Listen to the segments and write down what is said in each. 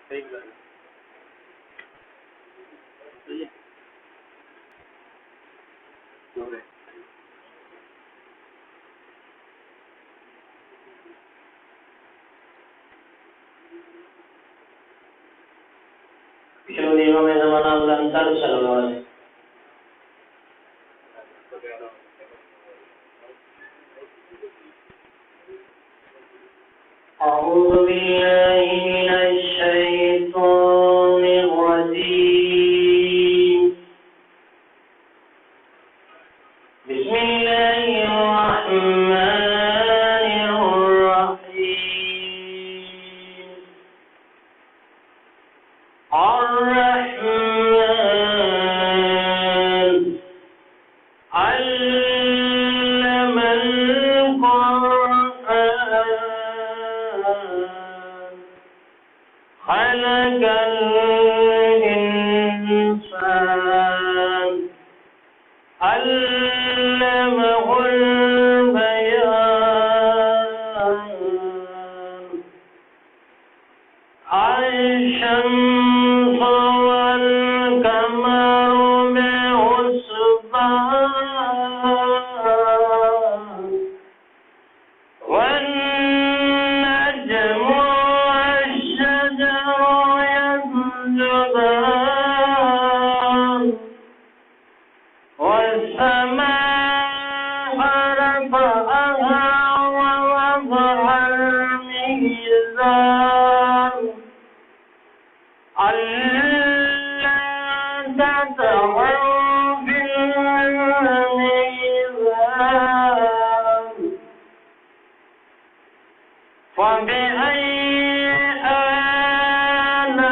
شروع میں زمانہ اللہ انتر صلی اللہ علیہ أعوذ بالله من الشيطان الرجيم بسم الله الرحمن الرحيم الرحمن علم القرآن خلق الإنسان علمه البيان الشمس والقمر بحسبان والنجم والشجر يسجدان والسماء رفعها ووضع الميزان ألا تطغوا في الميزان فبأي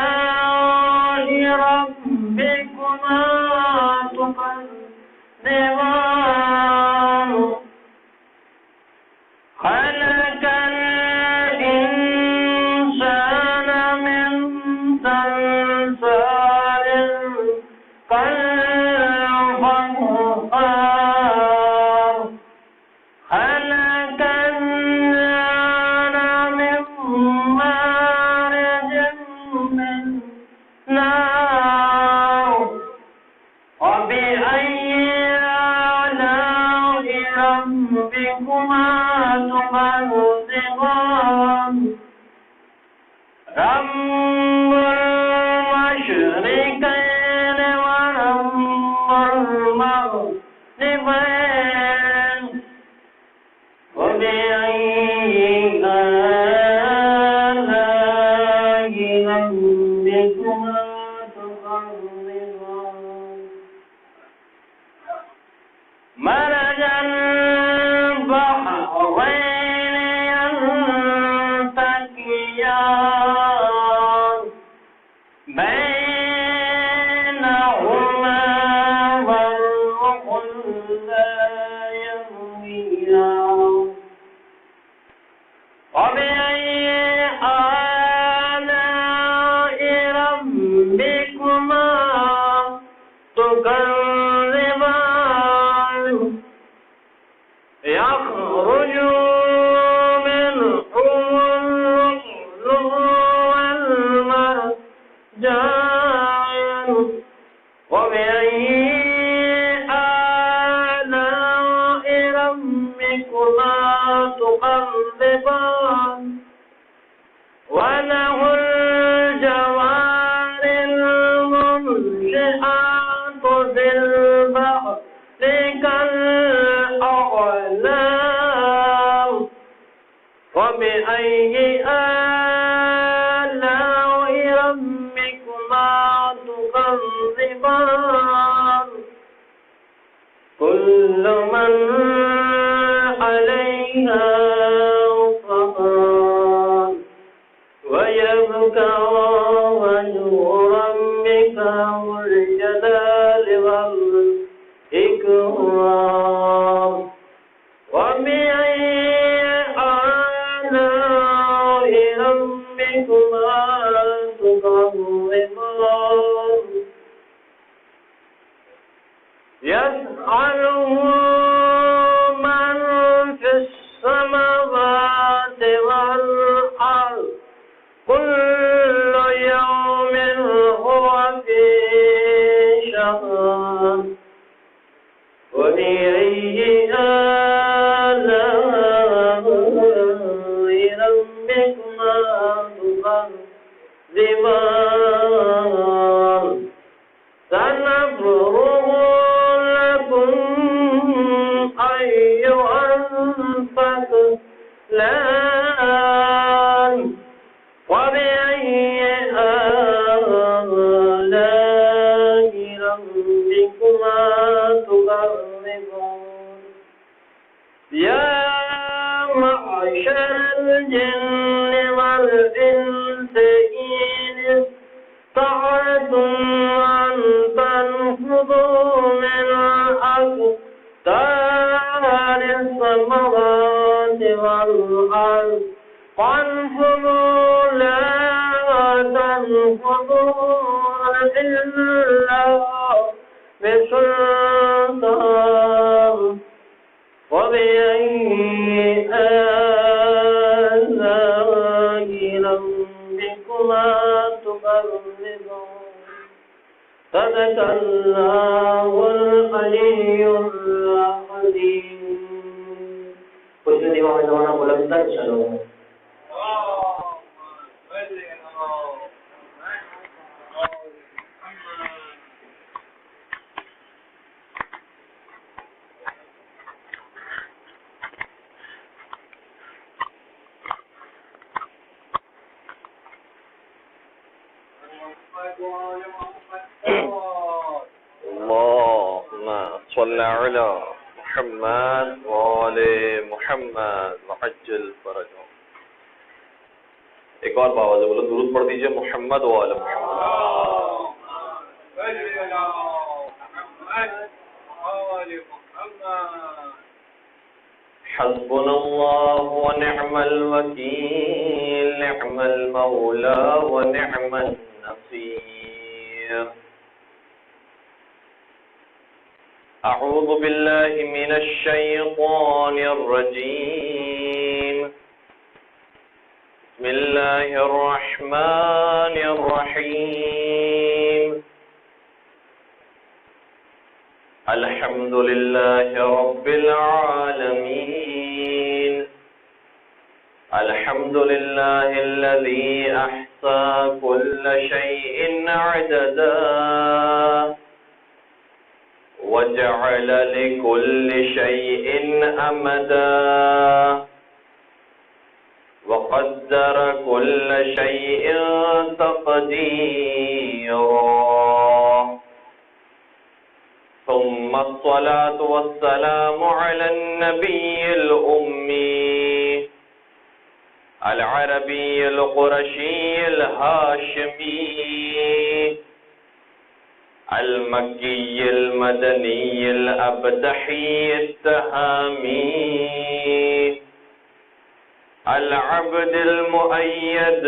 آلاء ربكما تكذبان خلق الإنسان من صلصال كالفخار خلق النار من مارج من نار وبأي آلاء ربكما تكذبان رب المشرقين ورب المغربين وبأي آلاء ربكما تكذبان مرج البحرين يلتقيان بينهما برزخ لا يبغيان وبأي آلاء ربكما تكذبان يخرج منهما اللؤلؤ والمرجان وبأي آلاء ربكما تكذبان وله الجوار المنشآت في البحر كالأعلام وبأي آلاء ربكما تكذبان كل من عليها فان ويبقى وجه ربك ذو الجلال والإكرام وبأي آلاء ربكما تكذبان يسأله من في السماوات والأرض كل يوم الدبار سنفرغ لكم أيها الثقلان وبأي آلاء ربكما تكذبون يا معشر الجن والإنس إن استطعتم أن تنفذوا من أقطار السماوات والأرض فانفذوا لا تنفذون إلا بسلطان وبأي آلاء ربكما تكذبون صدق الله العلي العظيم. کچھ دیوان زمانہ بلند تر چلو. اللهم صل على محمد وآل محمد وعجل فرجهم. ایک اور باواز بولو درود پڑھ دیجئے محمد وآل محمد. حسبنا الله ونعم الوكيل نعم المولى ونعم النصير. أعوذ بالله من الشيطان الرجيم. بسم الله الرحمن الرحيم. الحمد لله رب العالمين. الحمد لله الذي أحصى كل شيء عددا وجعل لكل شيء أمدا وقدر كل شيء تقديرا. ثم الصلاة والسلام على النبي الأمي العربي القرشي الهاشمي المكي المدني الأبدحي التهامي العبد المؤيد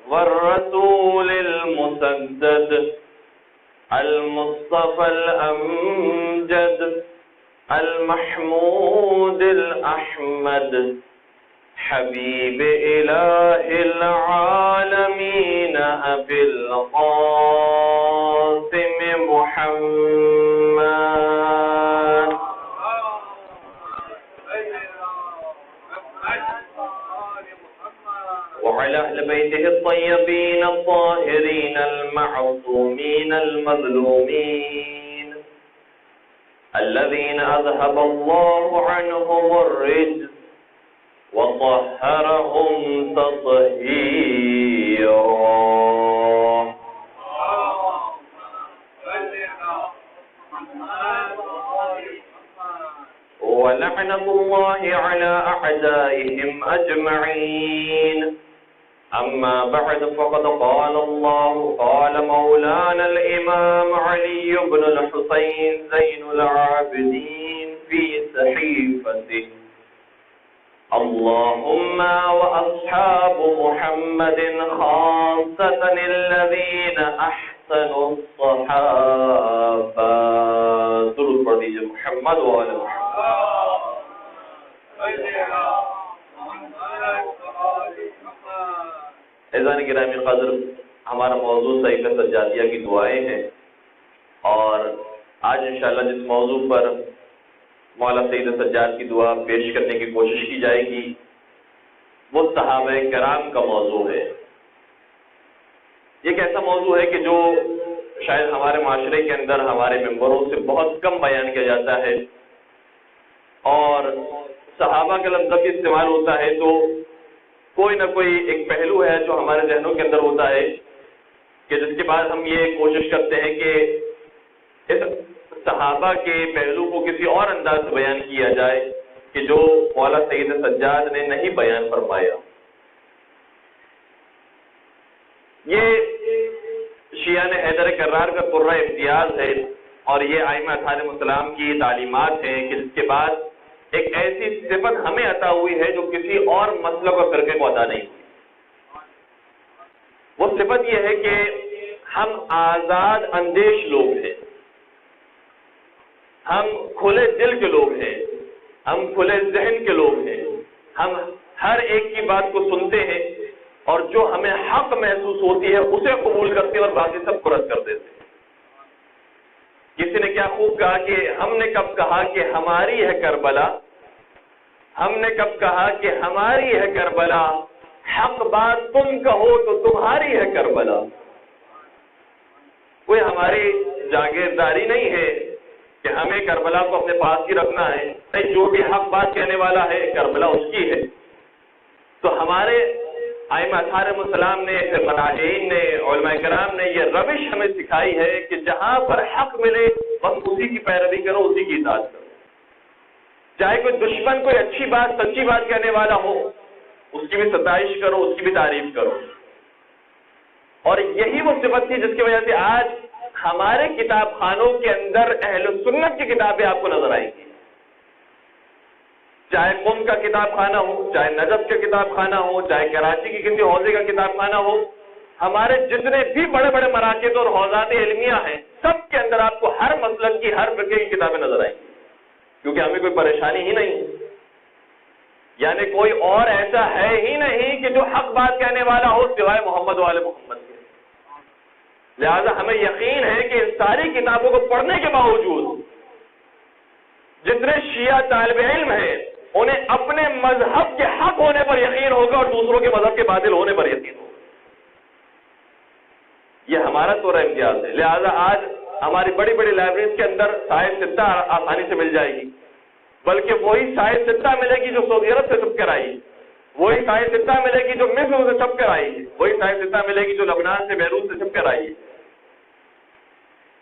والرسول المسدد المصطفى الأمجد المحمود الأحمد حبيب إله العالمين أبي القاسم محمد وعلى أهل بيته الطيبين الطاهرين المعصومين المظلومين الذين أذهب الله عنهم الرجس وطهرهم تطهيرا. ولعنة الله على أعدائهم أجمعين. أما بعد فقد قال الله قال مولانا الإمام علي بن الحسين زين العابدين في صحيفته: اللهم وأصحاب محمد خاصة الذين أحسنوا الصحابة. درود پڑھ دیجئے محمد وآل محمد. عزیزان گرامی قدر، ہمارا موضوع صحیفہ سجادیہ کی دعائیں ہیں، اور آج انشاءاللہ جس موضوع پر مولا سید سجاد کی دعا پیش کرنے کی کوشش کی جائے گی وہ صحابہ کرام کا موضوع ہے. یہ ایک ایسا موضوع ہے کہ جو شاید ہمارے معاشرے کے اندر ہمارے ممبروں سے بہت کم بیان کیا جاتا ہے، اور صحابہ کا لفظ جب استعمال ہوتا ہے تو کوئی نہ کوئی ایک پہلو ہے جو ہمارے ذہنوں کے اندر ہوتا ہے کہ جس کے بعد ہم یہ کوشش کرتے ہیں کہ اس صحابہ کے پہلو کو کسی اور انداز سے بیان کیا جائے کہ جو مولا سید سجاد نے نہیں بیان فرمایا۔ یہ شیعہ حیدر کرار کا قرہ امتیاز ہے، اور یہ ائمہ اصحاب السلام کی تعلیمات ہیں کہ جس کے بعد ایک ایسی صفت ہمیں عطا ہوئی ہے جو کسی اور مسلک اور فرقے کو عطا نہیں ہوئی۔ وہ صفت یہ ہے کہ ہم آزاد اندیش لوگ ہیں، ہم کھلے دل کے لوگ ہیں، ہم کھلے ذہن کے لوگ ہیں، ہم ہر ایک کی بات کو سنتے ہیں اور جو ہمیں حق محسوس ہوتی ہے اسے قبول کرتے ہیں اور باقی سب کو رد کر دیتے ہیں۔ کسی نے کیا خوب کہا کہ ہم نے کب کہا کہ ہماری ہے کربلا، ہم نے کب کہا کہ ہماری ہے کربلا، حق بات تم کہو تو تمہاری ہے کربلا۔ کوئی ہماری جاگیرداری نہیں ہے کہ ہمیں کربلا کو اپنے پاس ہی رکھنا ہے، نہیں، جو بھی حق بات کہنے والا ہے کربلا اس کی ہے۔ تو ہمارے ائمہ اصحاب السلام نے، مراجعین نے، علماء کرام نے یہ روش ہمیں سکھائی ہے کہ جہاں پر حق ملے بس اسی کی پیروی کرو، اسی کی اطاعت کرو، چاہے کوئی دشمن کوئی اچھی بات سچی بات کہنے والا ہو اس کی بھی ستائش کرو، اس کی بھی تعریف کرو۔ اور یہی وہ صفت تھی جس کی وجہ سے آج ہمارے کتاب خانوں کے اندر اہل سنت کی کتابیں آپ کو نظر آئیں گی، چاہے قم کا کتاب خانہ ہو، چاہے نجف کا کتاب خانہ ہو، چاہے کراچی کی کسی حوزے کا کتاب خانہ ہو، ہمارے جتنے بھی بڑے بڑے مراکز اور حوزات علمیہ ہیں سب کے اندر آپ کو ہر مسلک کی، ہر فرقے کی کتابیں نظر آئیں گی، کیونکہ ہمیں کوئی پریشانی ہی نہیں، یعنی کوئی اور ایسا ہے ہی نہیں کہ جو حق بات کہنے والا ہو سوائے محمد و آل محمد کے۔ لہذا ہمیں یقین ہے کہ ان ساری کتابوں کو پڑھنے کے باوجود جتنے شیعہ طالب علم ہیں انہیں اپنے مذہب کے حق ہونے پر یقین ہوگا اور دوسروں کے مذہب کے باطل ہونے پر یقین ہوگا۔ یہ ہمارا طور امتیاز ہے۔ لہذا آج ہماری بڑی بڑی لائبریریز کے اندر صاحب ستہ آسانی سے مل جائے گی، بلکہ وہی صاحب ستہ ملے گی جو سعودی عرب سے چھپ کر آئی، وہی صاحب ستہ ملے گی جو مصر سے چھپ کر آئی، وہی صاحب ستہ ملے گی جو لبنان سے، بیروت سے چھپ کر آئی۔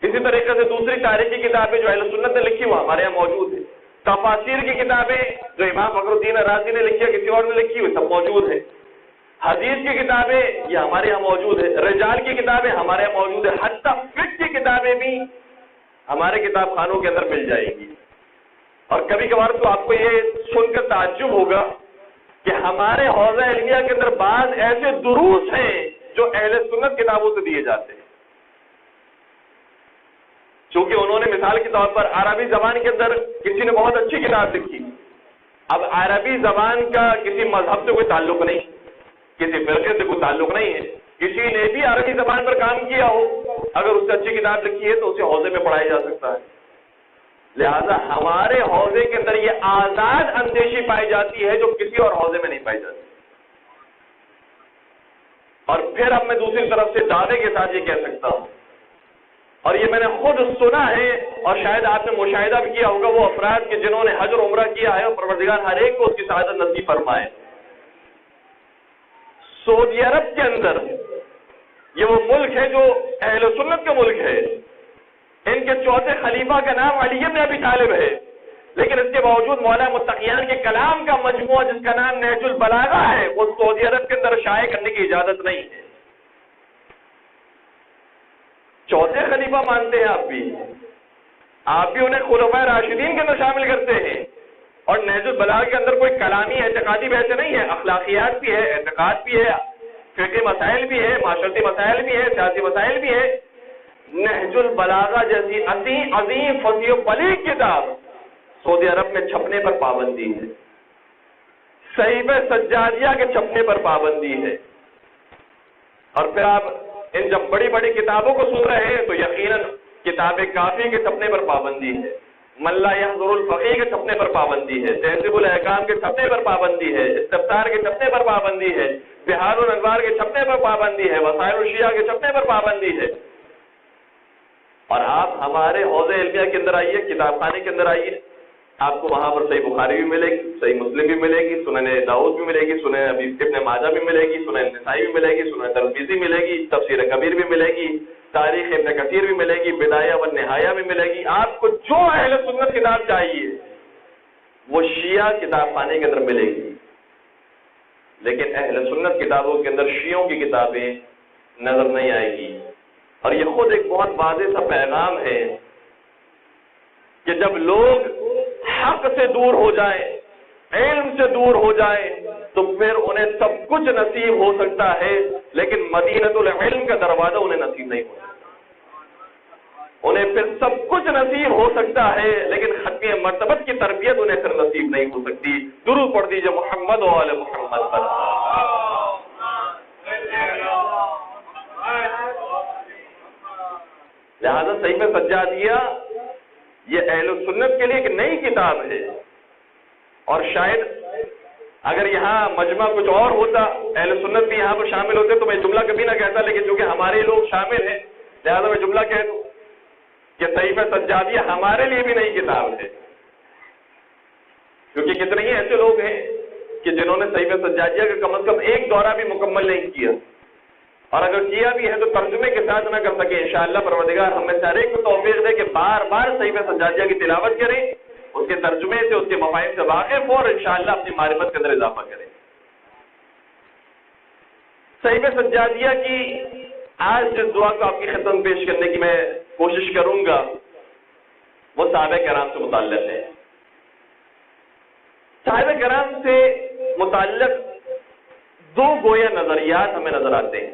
اسی طریقے سے دوسری تاریخی کتابیں جو اہل سنت نے لکھی وہ ہمارے یہاں موجود ہیں، تفاسیر کی کتابیں جو امام فخر الدین رازی نے لکھی ہے کسی اور نے لکھی ہوئی سب موجود ہیں، حدیث کی کتابیں یہ ہمارے یہاں موجود ہیں، رجال کی کتابیں ہمارے یہاں موجود ہیں، حتیٰ فقہ کی کتابیں بھی ہمارے کتاب خانوں کے اندر مل جائیں گی۔ اور کبھی کبھار تو آپ کو یہ سن کر تعجب ہوگا کہ ہمارے حوزہ علمیہ کے اندر بعض ایسے دروس ہیں جو اہل سنت کتابوں سے دیے جاتے ہیں، چونکہ انہوں نے مثال کے طور پر عربی زبان کے اندر کسی نے بہت اچھی کتاب لکھی، اب عربی زبان کا کسی مذہب سے کوئی تعلق نہیں، کسی فرقے سے کوئی تعلق نہیں ہے، کسی نے بھی عربی زبان پر کام کیا ہو اگر اس سے اچھی کتاب لکھی ہے تو اسے حوزے میں پڑھایا جا سکتا ہے۔ لہذا ہمارے حوزے کے اندر یہ آزاد اندیشی پائی جاتی ہے جو کسی اور حوزے میں نہیں پائی جاتی۔ اور پھر اب میں دوسری طرف سے دعوے کے ساتھ یہ کہہ سکتا ہوں، اور یہ میں نے خود سنا ہے اور شاید آپ نے مشاہدہ بھی کیا ہوگا وہ افراد کہ جنہوں نے حج اور عمرہ کیا ہے اور پروردگار ہر ایک کو اس کی سعادت نصیب فرمائے۔ سعودی عرب کے اندر یہ وہ ملک ہے جو اہل سنت کا ملک ہے، ان کے چوتھے خلیفہ کا نام علی بن ابی طالب ہے، لیکن اس کے باوجود مولا متقیان کے کلام کا مجموعہ جس کا نام نہج البلاغہ ہے وہ سعودی عرب کے اندر شائع کرنے کی اجازت نہیں ہے۔ چوتھے خلیفہ مانتے ہیں آپ بھی انہیں خلفائے راشدین کے اندر شامل کرتے ہیں، اور نہج البلاغہ کے اندر کوئی کلامی اعتقادی بحث نہیں ہے، اخلاقیات بھی ہے، اعتقاد بھی ہے، فقہی مسائل بھی ہے، معاشرتی مسائل بھی ہے، سیاسی مسائل بھی ہے۔ نہج البلاغہ جیسی عظیم فصیح و بلیغ کتاب سعودی عرب میں چھپنے پر پابندی ہے، صحیفہ سجادیہ کے چھپنے پر پابندی ہے، اور پھر آپ ان جب بڑی بڑی کتابوں کو سن رہے ہیں تو یقیناً کتاب کافی کے چھپنے پر پابندی ہے، ملا یحضر الفقیہ کے چھپنے پر پابندی ہے، تہذیب الاحکام کے چھپنے پر پابندی ہے، استفسار کے چھپنے پر پابندی ہے، بہار الانوار کے چھپنے پر پابندی ہے، وسائل الشیعہ کے چھپنے پر پابندی ہے. اور آپ ہمارے حوض علمیہ کے اندر آئیے، کتاب خانے کے اندر آئیے، آپ کو وہاں پر صحیح بخاری بھی ملے گی، صحیح مسلم بھی ملے گی، سنن داؤد بھی ملے گی، سنن ابن ماجہ بھی ملے گی، سنن نسائی بھی ملے گی، سنن ترمذی ملے گی، تفسیر کبیر بھی ملے گی، تاریخ ابن کثیر بھی ملے گی، بدایہ و نہایہ بھی ملے گی. آپ کو جو اہل سنت کتاب چاہیے وہ شیعہ کتاب خانے کے اندر ملے گی. لیکن اہل سنت کتابوں کے اندر شیعوں کی کتابیں نظر نہیں آئے گی. اور یہ خود ایک بہت واضح سا پیغام ہے کہ جب لوگ حق سے دور ہو جائیں، علم سے دور ہو جائیں، تو پھر انہیں سب کچھ نصیب ہو سکتا ہے، لیکن مدینۃ العلم کا دروازہ انہیں نصیب نہیں ہوتا. انہیں پھر سب کچھ نصیب ہو سکتا ہے، لیکن ختم مرتبت کی تربیت انہیں پھر نصیب نہیں ہو سکتی. درود پڑھ دیجئے محمد و آل محمد پر. لہذا صحیفہ سجادیہ یہ اہل سنت کے لیے ایک نئی کتاب ہے. اور شاید اگر یہاں مجمع کچھ اور ہوتا، اہل سنت بھی یہاں پر شامل ہوتے، تو میں جملہ کبھی نہ کہتا، لیکن چونکہ ہمارے لوگ شامل ہیں لہذا میں جملہ کہہ دوں کہ صحیفہ سجادیہ ہمارے لیے بھی نئی کتاب ہے. کیونکہ کتنے ہی ایسے لوگ ہیں کہ جنہوں نے صحیفہ سجادیہ کا کم از کم ایک دورہ بھی مکمل نہیں کیا، اور اگر کیا بھی ہے تو ترجمے کے ساتھ نہ کر سکے. انشاءاللہ پروردگار ہمیں ہر ایک کو توفیق دے کہ بار بار صحیفہ سجادیہ کی تلاوت کریں، اس کے ترجمے سے، اس کے مفاہیم سے واقف ہو، اور انشاءاللہ اپنی معرفت کے اندر اضافہ کریں. صحیفہ سجادیہ کی آج جس دعا کو آپ کی خدمت میں پیش کرنے کی میں کوشش کروں گا وہ صحابہ کرام سے متعلق ہے. صحابہ کرام سے متعلق دو گویا نظریات ہمیں نظر آتے ہیں.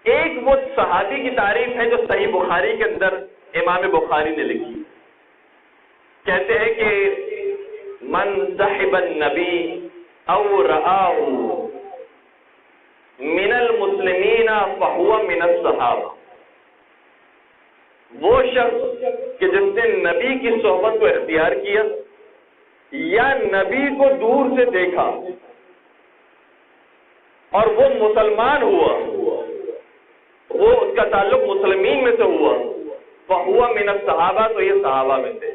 ایک وہ صحابی کی تعریف ہے جو صحیح بخاری کے اندر امام بخاری نے لکھی. کہتے ہیں کہ من صحب النبی او رآہ من المسلمین فہو من الصحابہ. وہ شخص کہ جس نے نبی کی صحبت کو اختیار کیا یا نبی کو دور سے دیکھا اور وہ مسلمان ہوا، وہ اس کا تعلق مسلمین میں سے ہوا، فہو من الصحابہ، تو یہ صحابہ میں سے.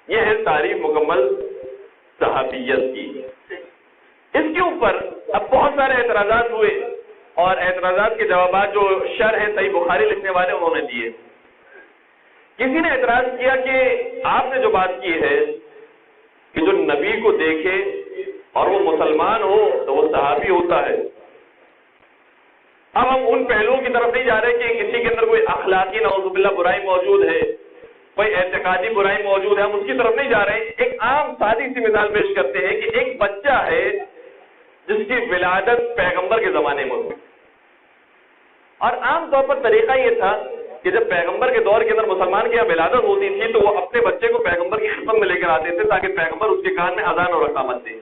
یہ ہے تعریف مکمل صحابیت کی. اس کے اوپر اب بہت سارے اعتراضات ہوئے، اور اعتراضات کے جوابات جو شرح صحیح بخاری لکھنے والے انہوں نے دیے. کسی نے اعتراض کیا کہ آپ نے جو بات کی ہے کہ جو نبی کو دیکھے اور وہ مسلمان ہو تو وہ صحابی ہوتا ہے. اب ہم ان پہلوؤں کی طرف نہیں جا رہے کہ کسی کے اندر کوئی اخلاقی نعوذ باللہ برائی موجود ہے، کوئی اعتقادی برائی موجود ہے، ہم اس کی طرف نہیں جا رہے ہیں. ایک عام سادی سی مثال پیش کرتے ہیں کہ ایک بچہ ہے جس کی ولادت پیغمبر کے زمانے میں ہوئی، اور عام طور پر طریقہ یہ تھا کہ جب پیغمبر کے دور کے اندر مسلمان کی یہاں ولادت ہوتی تھی تو وہ اپنے بچے کو پیغمبر کی خدمت میں لے کر آتے تھے تاکہ پیغمبر اس کے کان میں اذان اور اقامت دے.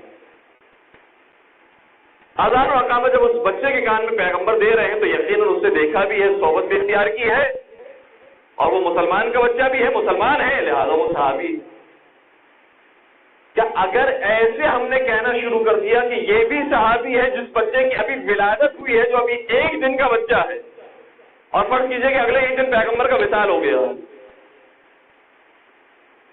اذان اور اقامت جب اس بچے کے کان میں پیغمبر دے رہے ہیں تو یقیناً اس سے دیکھا بھی ہے، صحبت بھی اختیار کی ہے، اور وہ مسلمان کا بچہ بھی ہے، مسلمان ہے، لہذا وہ صحابی. کیا اگر ایسے ہم نے کہنا شروع کر دیا کہ یہ بھی صحابی ہے جس بچے کی ابھی ولادت ہوئی ہے، جو ابھی ایک دن کا بچہ ہے، اور فرض کیجئے کہ اگلے ایک دن پیغمبر کا وصال ہو گیا،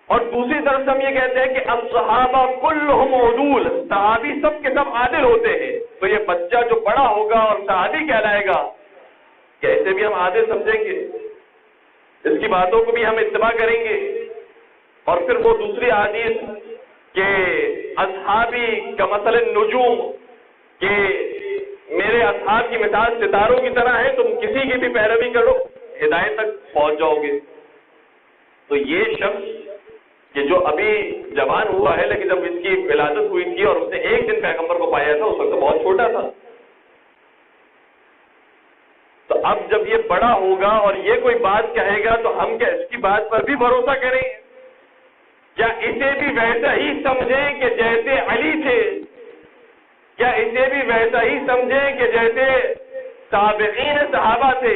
اور دوسری طرف سے ہم یہ کہتے ہیں کہ الصحابہ کلہم عدول، صحابی سب کے سب عادل ہوتے ہیں، تو یہ بچہ جو بڑا ہوگا اور صحابی کہلائے گا، کیسے بھی ہم عادل سمجھیں گے، اس کی باتوں کو بھی ہم اتباع کریں گے. اور پھر وہ دوسری حدیث کہ اصحابی کا مثل النجوم، کہ میرے اصحاب کی مثال ستاروں کی طرح ہے، تم کسی کی بھی پیروی کرو ہدایت تک پہنچ جاؤ گے. تو یہ شخص کہ جو ابھی جوان ہوا ہے لیکن جب اس کی ولادت ہوئی تھی اور اس نے ایک دن پیغمبر کو پایا تھا، اس وقت تو بہت چھوٹا تھا. تو اب جب یہ بڑا ہوگا اور یہ کوئی بات کہے گا تو ہم کیا اس کی بات پر بھی بھروسہ کریں؟ کیا اسے بھی ویسا ہی سمجھیں کہ جیسے علی تھے؟ کیا اسے بھی ویسا ہی سمجھیں کہ جیسے سابقین صحابہ تھے؟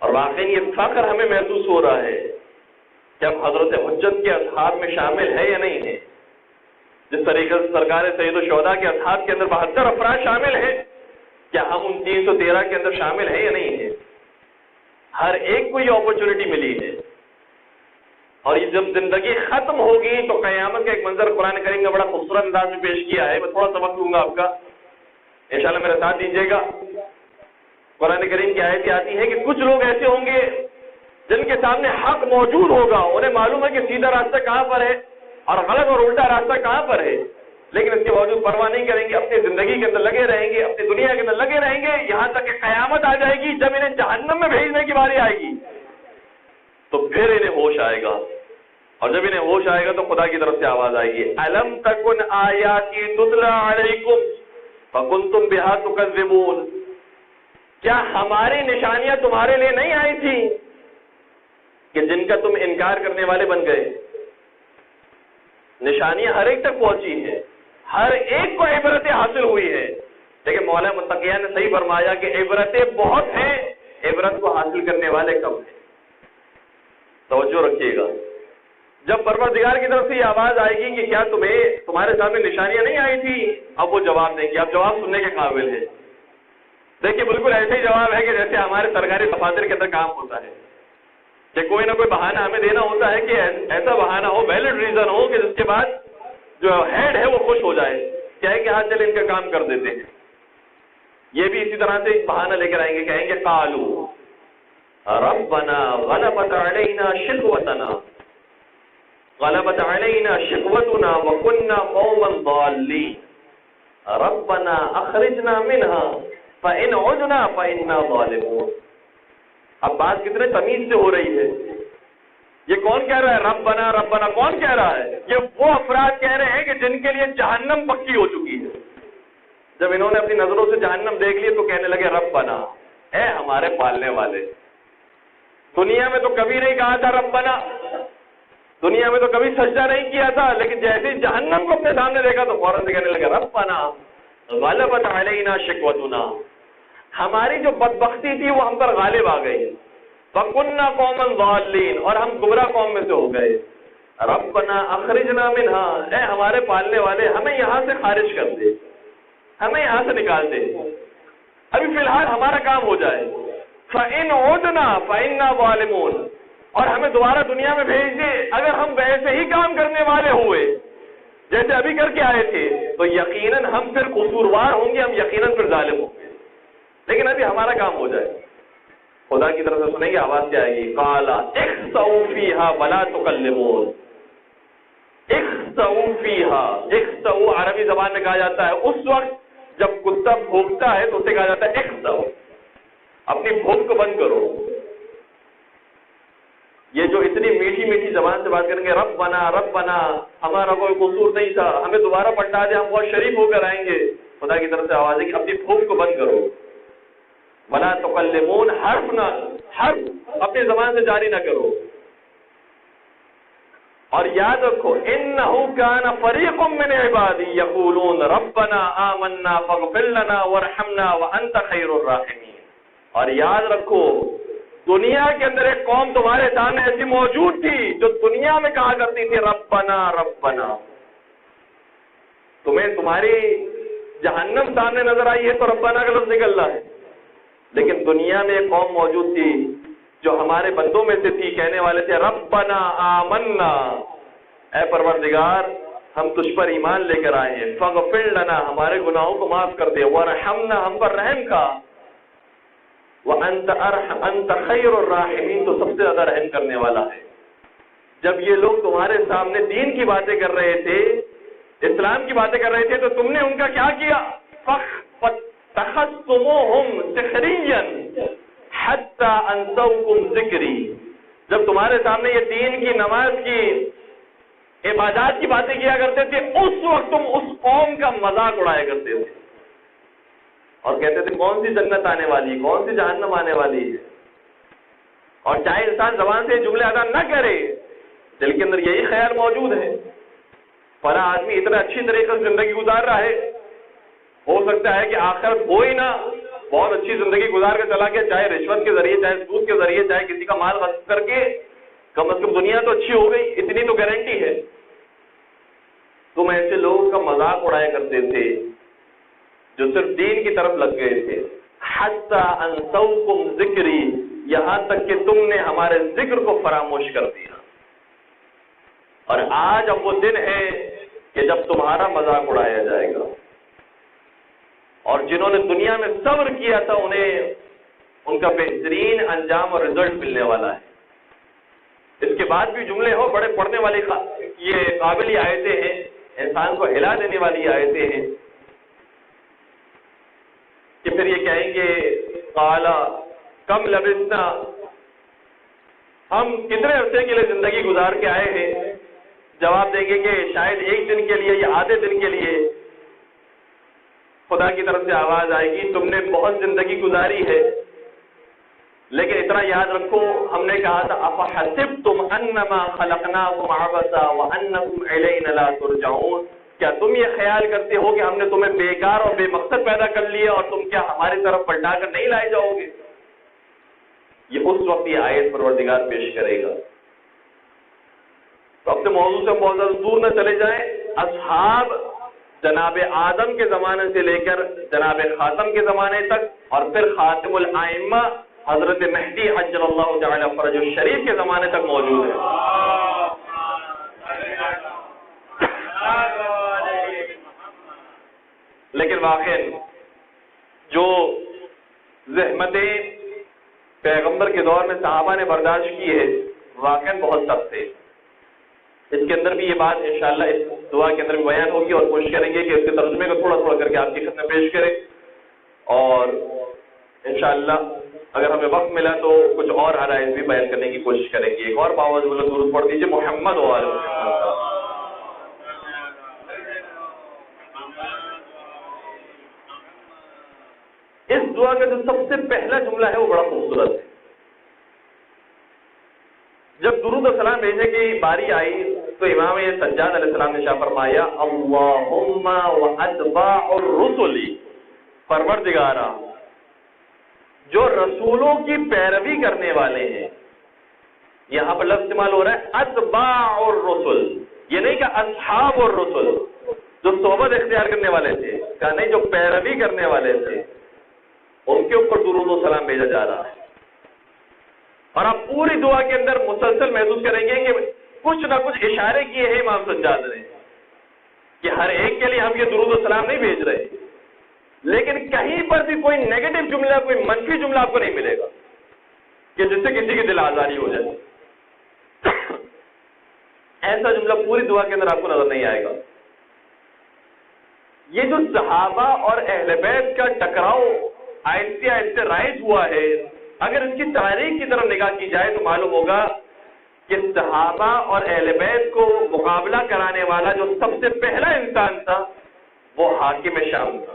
اور واقعی یہ فخر ہمیں محسوس ہو رہا ہے کہ ہم حضرت حجت کے اصحاب میں شامل ہے یا نہیں ہے. جس طریقے سے سرکار سید الشہداء کے اصحاب کے اندر 72 افراد شامل ہیں، کیا ہم ان 313 کے اندر شامل ہیں یا نہیں ہے؟ ہر ایک کو یہ اپرچونٹی ملی ہے. اور یہ جب زندگی ختم ہوگی تو قیامت کا ایک منظر قرآن کریم نے بڑا خوبصورت انداز میں پیش کیا ہے. میں تھوڑا سا وقت لوں گا آپ کا، انشاءاللہ میرے ساتھ دیجیے گا. قرآن کریم کی آیتیں آتی ہیں کہ کچھ لوگ ایسے ہوں گے جن کے سامنے حق موجود ہوگا، انہیں معلوم ہے کہ سیدھا راستہ کہاں پر ہے اور غلط اور الٹا راستہ کہاں پر ہے، لیکن اس کے باوجود پرواہ نہیں کریں گے، اپنی زندگی کے اندر لگے رہیں گے، اپنی دنیا کے اندر لگے رہیں گے، یہاں تک کہ قیامت آ جائے گی. جب انہیں جہنم میں بھیجنے کی باری آئے گی تو پھر انہیں ہوش آئے گا، اور جب انہیں ہوش آئے گا تو خدا کی طرف سے آواز آئے گی، الم تکن آیاتی تتلی علیکم فکنتم بہا تکذبون. کیا ہماری نشانیاں تمہارے لیے نہیں آئی تھی کہ جن کا تم انکار کرنے والے بن گئے؟ نشانیاں ہر ایک تک پہنچی ہیں، ہر ایک کو عبرتیں حاصل ہوئی ہیں، لیکن مولا متقیہ نے صحیح فرمایا کہ عبرتیں بہت ہیں، عبرت کو حاصل کرنے والے کم ہیں. توجہ رکھیے گا. جب پروردگار کی طرف سے یہ آواز آئے گی کہ کیا تمہارے سامنے نشانیاں نہیں آئی تھی، اب وہ جواب دیں گے. اب جواب سننے کے قابل ہے. دیکھیے بالکل ایسے ہی جواب ہے کہ جیسے ہمارے سرکاری دفاتر کے اندر کام ہوتا ہے کہ کوئی نہ کوئی بہانہ ہمیں دینا ہوتا ہے کہ ایسا بہانہ ہو، ویلڈ ریزن ہو کہ جس کے بعد جو ہیڈ ہے وہ خوش ہو جائے، کیا ہے کہ ہاں چلے ان کا کام کر دیتے ہیں. یہ بھی اسی طرح سے بہانہ لے کر آئیں گے، کہیں گے قالوا ربنا غلبت علینا شقوتنا غلبت علینا شقوتنا وكنا قوما ضالین ربنا اخرجنا منها فإن عدنا فإنا ظالمون. اب بات کتنے تمیز سے ہو رہی ہے. یہ کون کہہ رہا ہے ربنا ربنا؟ کون کہہ رہا ہے؟ یہ وہ افراد کہہ رہے ہیں کہ جن کے لیے جہنم پکی ہو چکی ہے. جب انہوں نے اپنی نظروں سے جہنم دیکھ لی تو کہنے لگے ربنا، اے ہمارے پالنے والے. دنیا میں تو کبھی نہیں کہا تھا ربنا، دنیا میں تو کبھی سجدہ نہیں کیا تھا، لیکن جیسے ہی جہنم کو اپنے سامنے دیکھا تو فوراً سے کہنے لگے ربنا غلبت علینا شقوتنا، ہماری جو بدبختی تھی وہ ہم پر غالب آ گئی، فکننا قوما ضالین، اور ہم گمراہ قوم میں سے ہو گئے. ربنا اخرجنا منها، اے ہمارے پالنے والے ہمیں یہاں سے خارج کر دے، ہمیں یہاں سے نکال دے، ابھی فی الحال ہمارا کام ہو جائے. فإن عدنا فإنا ظالمون، اور ہمیں دوبارہ دنیا میں بھیج دے. اگر ہم ویسے ہی کام کرنے والے ہوئے جیسے ابھی کر کے آئے تھے تو یقیناً ہم پھر قصوروار ہوں گے، ہم یقیناً پھر ظالم ہوں گے، لیکن ابھی ہمارا کام ہو جائے. خدا کی طرف سے سنیں گے آواز کیا آئے گی، قال اخسؤوا فيها ولا تكلمون. اخسؤوا فيها، اخسؤوا عربی زبان میں کہا جاتا ہے اس وقت جب کتا بھونکتا ہے تو اسے کہا جاتا ہے اخسؤوا، اپنی بھوک کو بند کرو. یہ جو اتنی میٹھی میٹھی زبان سے بات کریں گے ربنا ربنا، ہمارا کوئی قصور نہیں تھا، ہمیں دوبارہ پلٹا دے، ہم بہت شریف ہو کر آئیں گے. خدا کی طرف سے آواز ہے کہ اپنی بھوک کو بند کرو. ولا تکلمون، حرف اپنی زبان سے جاری نہ کرو. اور یاد رکھو انہ کان فریق من عبادی یقولون ربنا آمنا فاغفر لنا وارحمنا وانت خیر الراحمین. اور یاد رکھو دنیا کے اندر ایک قوم تمہارے سامنے ایسی موجود تھی جو دنیا میں کہا کرتی تھی ربنا ربنا. تمہیں تمہاری جہنم سامنے نظر آئی ہے تو ربنا کا لفظ نکل رہا ہے، لیکن دنیا میں ایک قوم موجود تھی جو ہمارے بندوں میں سے تھی، کہنے والے تھے ربنا آمنا، اے پروردگار ہم تجھ پر ایمان لے کر آئے ہیں، فاغفر لنا، ہمارے گناہوں کو معاف کر دے، وارحمنا، ہم پر رحم کا، وانت خیر الراحمین، تو سب سے زیادہ رحم کرنے والا ہے. جب یہ لوگ تمہارے سامنے دین کی باتیں کر رہے تھے، اسلام کی باتیں کر رہے تھے، تو تم نے ان کا کیا کیا؟ فَاتَّخَذْتُمُوهُمْ سِخْرِيًّا حَتَّى أَنسَوْكُمْ ذِكْرِي. جب تمہارے سامنے یہ دین کی، نماز کی، عبادات کی باتیں کیا کرتے تھے، اس وقت تم اس قوم کا مذاق اڑایا کرتے تھے اور کہتے تھے کون سی جنت آنے والی، کون سی جہنم آنے والی ہے. اور چاہے انسان زبان سے جملے ادا نہ کرے، دل کے اندر یہی خیال موجود ہے، فلاں آدمی اتنا اچھی طریقے سے زندگی گزار رہا ہے، ہو سکتا ہے کہ آخرت ہو ہی نہ، بہت اچھی زندگی گزار کے چلا گیا، چاہے رشوت کے ذریعے، چاہے سود کے ذریعے، چاہے کسی کا مال غصب کر کے، کم از کم دنیا تو اچھی ہو گئی، اتنی تو گارنٹی ہے۔ تم ایسے لوگوں کا مذاق اڑایا کرتے تھے جو صرف دین کی طرف لگ گئے تھے۔ حتی انسوکم ذکری، یہاں تک کہ تم نے ہمارے ذکر کو فراموش کر دیا۔ اور آج اب وہ دن ہے کہ جب تمہارا مذاق اڑایا جائے گا، اور جنہوں نے دنیا میں صبر کیا تھا انہیں ان کا بہترین انجام اور رزلٹ ملنے والا ہے۔ اس کے بعد بھی جملے ہو بڑے پڑھنے والی، یہ قابل آیتیں ہیں، انسان کو ہلا دینے والی آیتیں ہیں کہ پھر یہ کہیں گے قال کم لبثنا، ہم کتنے عرصے کے لیے زندگی گزار کے آئے ہیں؟ جواب دیں گے کہ شاید ایک دن کے لیے یا آدھے دن کے لیے۔ خدا کی طرف سے آواز آئے گی تم نے بہت زندگی گزاری ہے، لیکن اتنا یاد رکھو ہم نے کہا تھا افحسبتم انما خلقناکم عبثا وانکم الینا لا ترجعون، کیا تم یہ خیال کرتے ہو کہ ہم نے تمہیں بیکار اور بے مقصد پیدا کر لیا اور تم کیا ہماری طرف پلٹا کر نہیں لائے جاؤ گے؟ یہ اس وقت یہ آیت پروردگار پیش کرے گا۔ تو اپنے موضوع سے بہت زیادہ دور نہ چلے جائیں۔ اصحاب جناب آدم کے زمانے سے لے کر جناب خاتم کے زمانے تک، اور پھر خاتم الائمہ حضرت مہدی عجل اللہ تعالی فرج الشریف کے زمانے تک موجود ہے۔ لیکن واقعی جو زحمتیں پیغمبر کے دور میں صحابہ نے برداشت کی ہے واقعی بہت سخت ہے۔ اس کے اندر بھی یہ بات انشاءاللہ اس دعا کے اندر بھی بیان ہوگی، اور کوشش کریں گے کہ اس کے ترجمے کو تھوڑا تھوڑا کر کے آپ کی خدمت میں پیش کریں، اور انشاءاللہ اگر ہمیں وقت ملا تو کچھ اور عرائض بھی بیان کرنے کی کوشش کریں گے۔ ایک اور باوجھ درود پڑھ دیجیے محمد و آل محمد۔ اس دعا کا جو سب سے پہلا جملہ ہے وہ بڑا خوبصورت ہے۔ جب درود و سلام بھیجنے کی باری آئی تو امام سجاد علیہ السلام نے شاہ فرمایا اللہم واتباع الرسل، پروردگارا جو رسولوں کی پیروی کرنے والے ہیں، یہاں پر لفظ استعمال ہو رہا ہے اتباع الرسل، یہ نہیں کہ اصحاب الرسل جو صحبت اختیار کرنے والے تھے، کہا نہیں جو پیروی کرنے والے تھے ان کے اوپر درود و سلام بھیجا جا رہا ہے۔ اور آپ پوری دعا کے اندر مسلسل محسوس کریں گے کہ کچھ نہ کچھ اشارے کیے ہیں امام سجاد نے کہ ہر ایک کے لیے ہم یہ درود و سلام نہیں بھیج رہے، لیکن کہیں پر بھی کوئی نیگیٹو جملہ، کوئی منفی جملہ آپ کو نہیں ملے گا کہ جس سے کسی کی دل آزاری ہو جائے۔ ایسا جملہ پوری دعا کے اندر آپ کو نظر نہیں آئے گا۔ یہ جو صحابہ اور اہل بیت کا ٹکراؤ آہستہ آہستہ رائج ہوا ہے، اگر اس کی تاریخ کی طرف نگاہ کی جائے تو معلوم ہوگا کہ صحابہ اور اہل بیت کو مقابلہ کرانے والا جو سب سے پہلا انسان تھا وہ حاکم شام تھا۔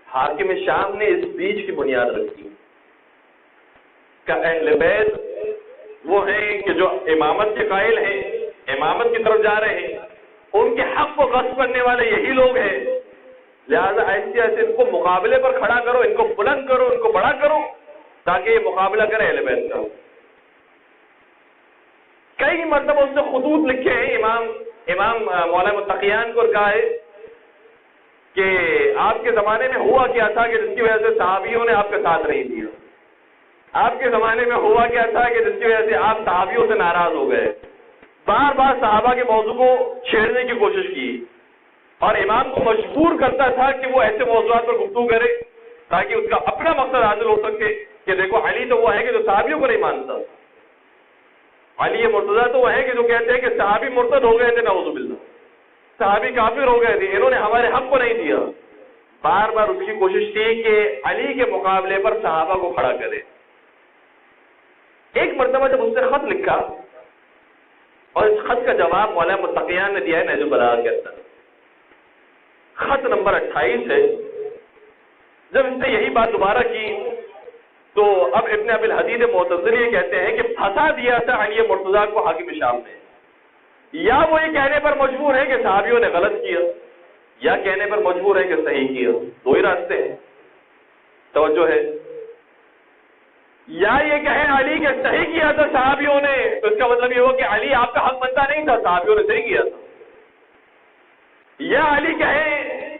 حاکم شام نے اس بیج کی بنیاد رکھی کہ اہل بیت وہ ہیں کہ جو امامت کے قائل ہیں، امامت کی طرف جا رہے ہیں، ان کے حق کو غصب کرنے والے یہی لوگ ہیں، لہذا ایسے ایسے ان کو مقابلے پر کھڑا کرو، ان کو بلند کرو، ان کو بڑا کرو تاکہ یہ مقابلہ کرے اہل بیت کا۔ کئی مرتبہ اس نے خطوط لکھے ہیں امام مولانا متقیان کو، کہا ہے کہ آپ کے زمانے میں ہوا کیا تھا کہ جس کی وجہ سے صحابیوں نے آپ کا ساتھ نہیں دیا، آپ کے زمانے میں ہوا کیا تھا کہ جس کی وجہ سے آپ صحابیوں سے ناراض ہو گئے۔ بار بار صحابہ کے موضوع کو چھیڑنے کی کوشش کی اور امام کو مجبور کرتا تھا کہ وہ ایسے موضوعات پر گفتگو کرے تاکہ اس کا اپنا مقصد حاصل ہو سکے کہ دیکھو علی تو وہ ہے کہ جو صحابیوں کو نہیں مانتا، علی مرتضیٰ تو وہ ہے کہ جو کہتے ہیں کہ صحابی مرتد ہو گئے تھے، نعوذ باللہ صحابی کافر ہو گئے تھے، انہوں نے ہمارے حق کو نہیں دیا۔ بار بار اس کی کوشش کی کہ علی کے مقابلے پر صحابہ کو کھڑا کرے۔ ایک مرتبہ جب اس نے خط لکھا اور اس خط کا جواب مولانا متقیان نے دیا ہے نہج البلاغہ کے اندر، خط نمبر 28 ہے۔ جب اس نے یہی بات دوبارہ کی تو اب ابن ابی الحدید معتزلی یہ کہتے ہیں کہ پھنسا دیا تھا علی مرتضیٰ کو حاکم شام نے، یا وہ یہ کہنے پر مجبور ہے کہ صحابیوں نے غلط کیا، یا کہنے پر مجبور ہے کہ صحیح کیا، دو ہی راستے ہیں، توجہ ہے. یا یہ کہیں علی کہ صحیح کیا تھا صحابیوں نے، تو اس کا مطلب یہ ہو کہ علی آپ کا حق بنتا نہیں تھا، صحابیوں نے صحیح کیا تھا. یا علی کہیں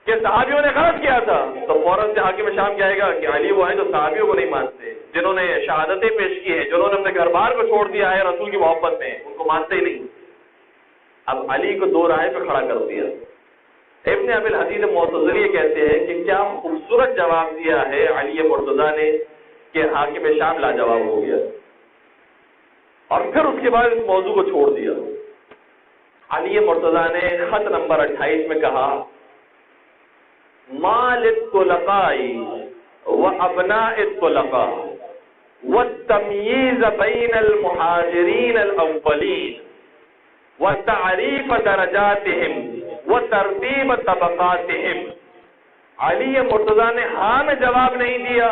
کہ صحابیوں نے غلط کیا تھا، تو فوراً سے حاکم شام کہے گا کہ علی وہ ہیں جو صحابیوں کو نہیں مانتے، جنہوں نے شہادتیں پیش کی ہیں، جنہوں نے اپنے گھر بار کو چھوڑ دیا ہے رسول کی محبت میں، ان کو مانتے ہی نہیں. اب علی کو دو رائے پہ کھڑا کر دیا. ابن ابی الحدید معتزلی کہتے ہیں کہ کیا خوبصورت جواب دیا ہے علی مرتضیٰ نے کہ حاکم شام لاجواب ہو گیا، اور پھر اس کے بعد اس موضوع کو چھوڑ دیا. علی مرتضیٰ نے خط نمبر 28 میں کہا مال الطلقاء وابناء الطلقاء والتمييز بين المهاجرين الاولين وتعريف درجاتهم وترتيب طبقاتهم. علی مرتضیٰ نے ہاں میں جواب نہیں دیا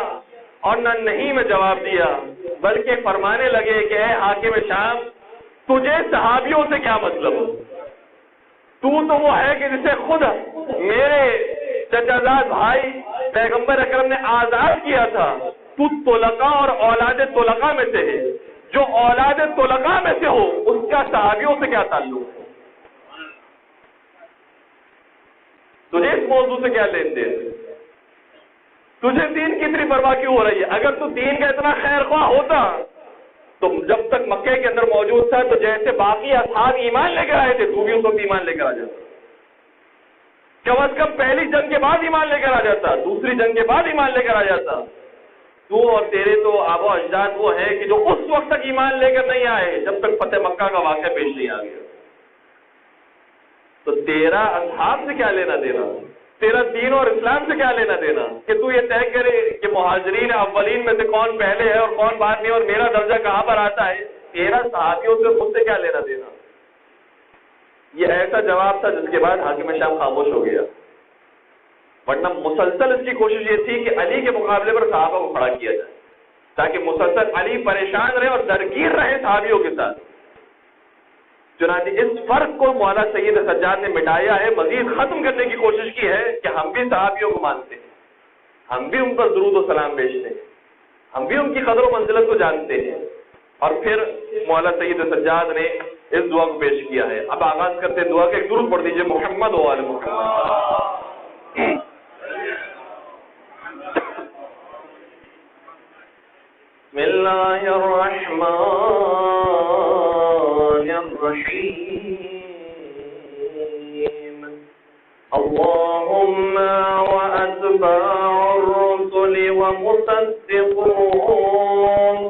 اور نہ نہیں میں جواب دیا، بلکہ فرمانے لگے کہ اے حاکم شام، تجھے صحابیوں سے کیا مطلب؟ تو وہ ہے کہ جسے خود میرے چچازاد بھائی پیغمبر اکرم نے آزاد کیا تھا. تو طلقاء اور اولاد طلقاء میں سے ہے، جو اولاد طلقاء میں سے ہو اس کا صحابیوں سے کیا تعلق ہے؟ تجھے اس موضوع سے کیا لین دین؟ تجھے دین کی اتنی پرواہ کیوں ہو رہی ہے؟ اگر تو دین کا اتنا خیر خواہ ہوتا تو جب تک مکے کے اندر موجود تھا تو جیسے باقی اصحاب ایمان لے کر آئے تھے تو بھی اس وقت ایمان لے کر آ جاتا. کم از کم پہلی جنگ کے بعد ایمان لے کر آ جاتا، دوسری جنگ کے بعد ایمان لے کر آ جاتا. تو اور تیرے تو آبا و اجداد وہ ہیں کہ جو اس وقت تک ایمان لے کر نہیں آئے جب تک فتح مکہ کا واقعہ پیش نہیں آ گیا. تو تیرا اصحاب سے کیا لینا دینا؟ تیرا دین اور اسلام سے کیا لینا دینا کہ تو یہ طے کرے کہ مہاجرین اولین میں سے کون پہلے ہے اور کون بعد میں، اور میرا درجہ کہاں پر آتا ہے؟ تیرا صحابیوں سے خود سے کیا لینا دینا؟ یہ ایسا جواب تھا جس کے بعد حاکم شام خاموش ہو گیا، ورنہ مسلسل اس کی کوشش یہ تھی کہ علی کے مقابلے پر صحابہ کو کھڑا کیا جائے تاکہ مسلسل علی پریشان رہے اور درگیر رہے صحابیوں کے ساتھ. چنانچہ اس فرق کو مولا سید سجاد نے مٹایا ہے، مزید ختم کرنے کی کوشش کی ہے کہ ہم بھی صحابیوں کو مانتے ہیں، ہم بھی ان پر درود و سلام بھیجتے ہیں، ہم بھی ان کی قدر و منزلت کو جانتے ہیں. اور پھر مولا سید سجاد نے اس دعا کو پیش کیا ہے. اب آغاز کرتے دعا کے، ایک درود پڑھ دیجئے محمد و آل محمد. بسم اللہ الرحمن الرحیم. اللهم وأتباع الرسل ومصدقون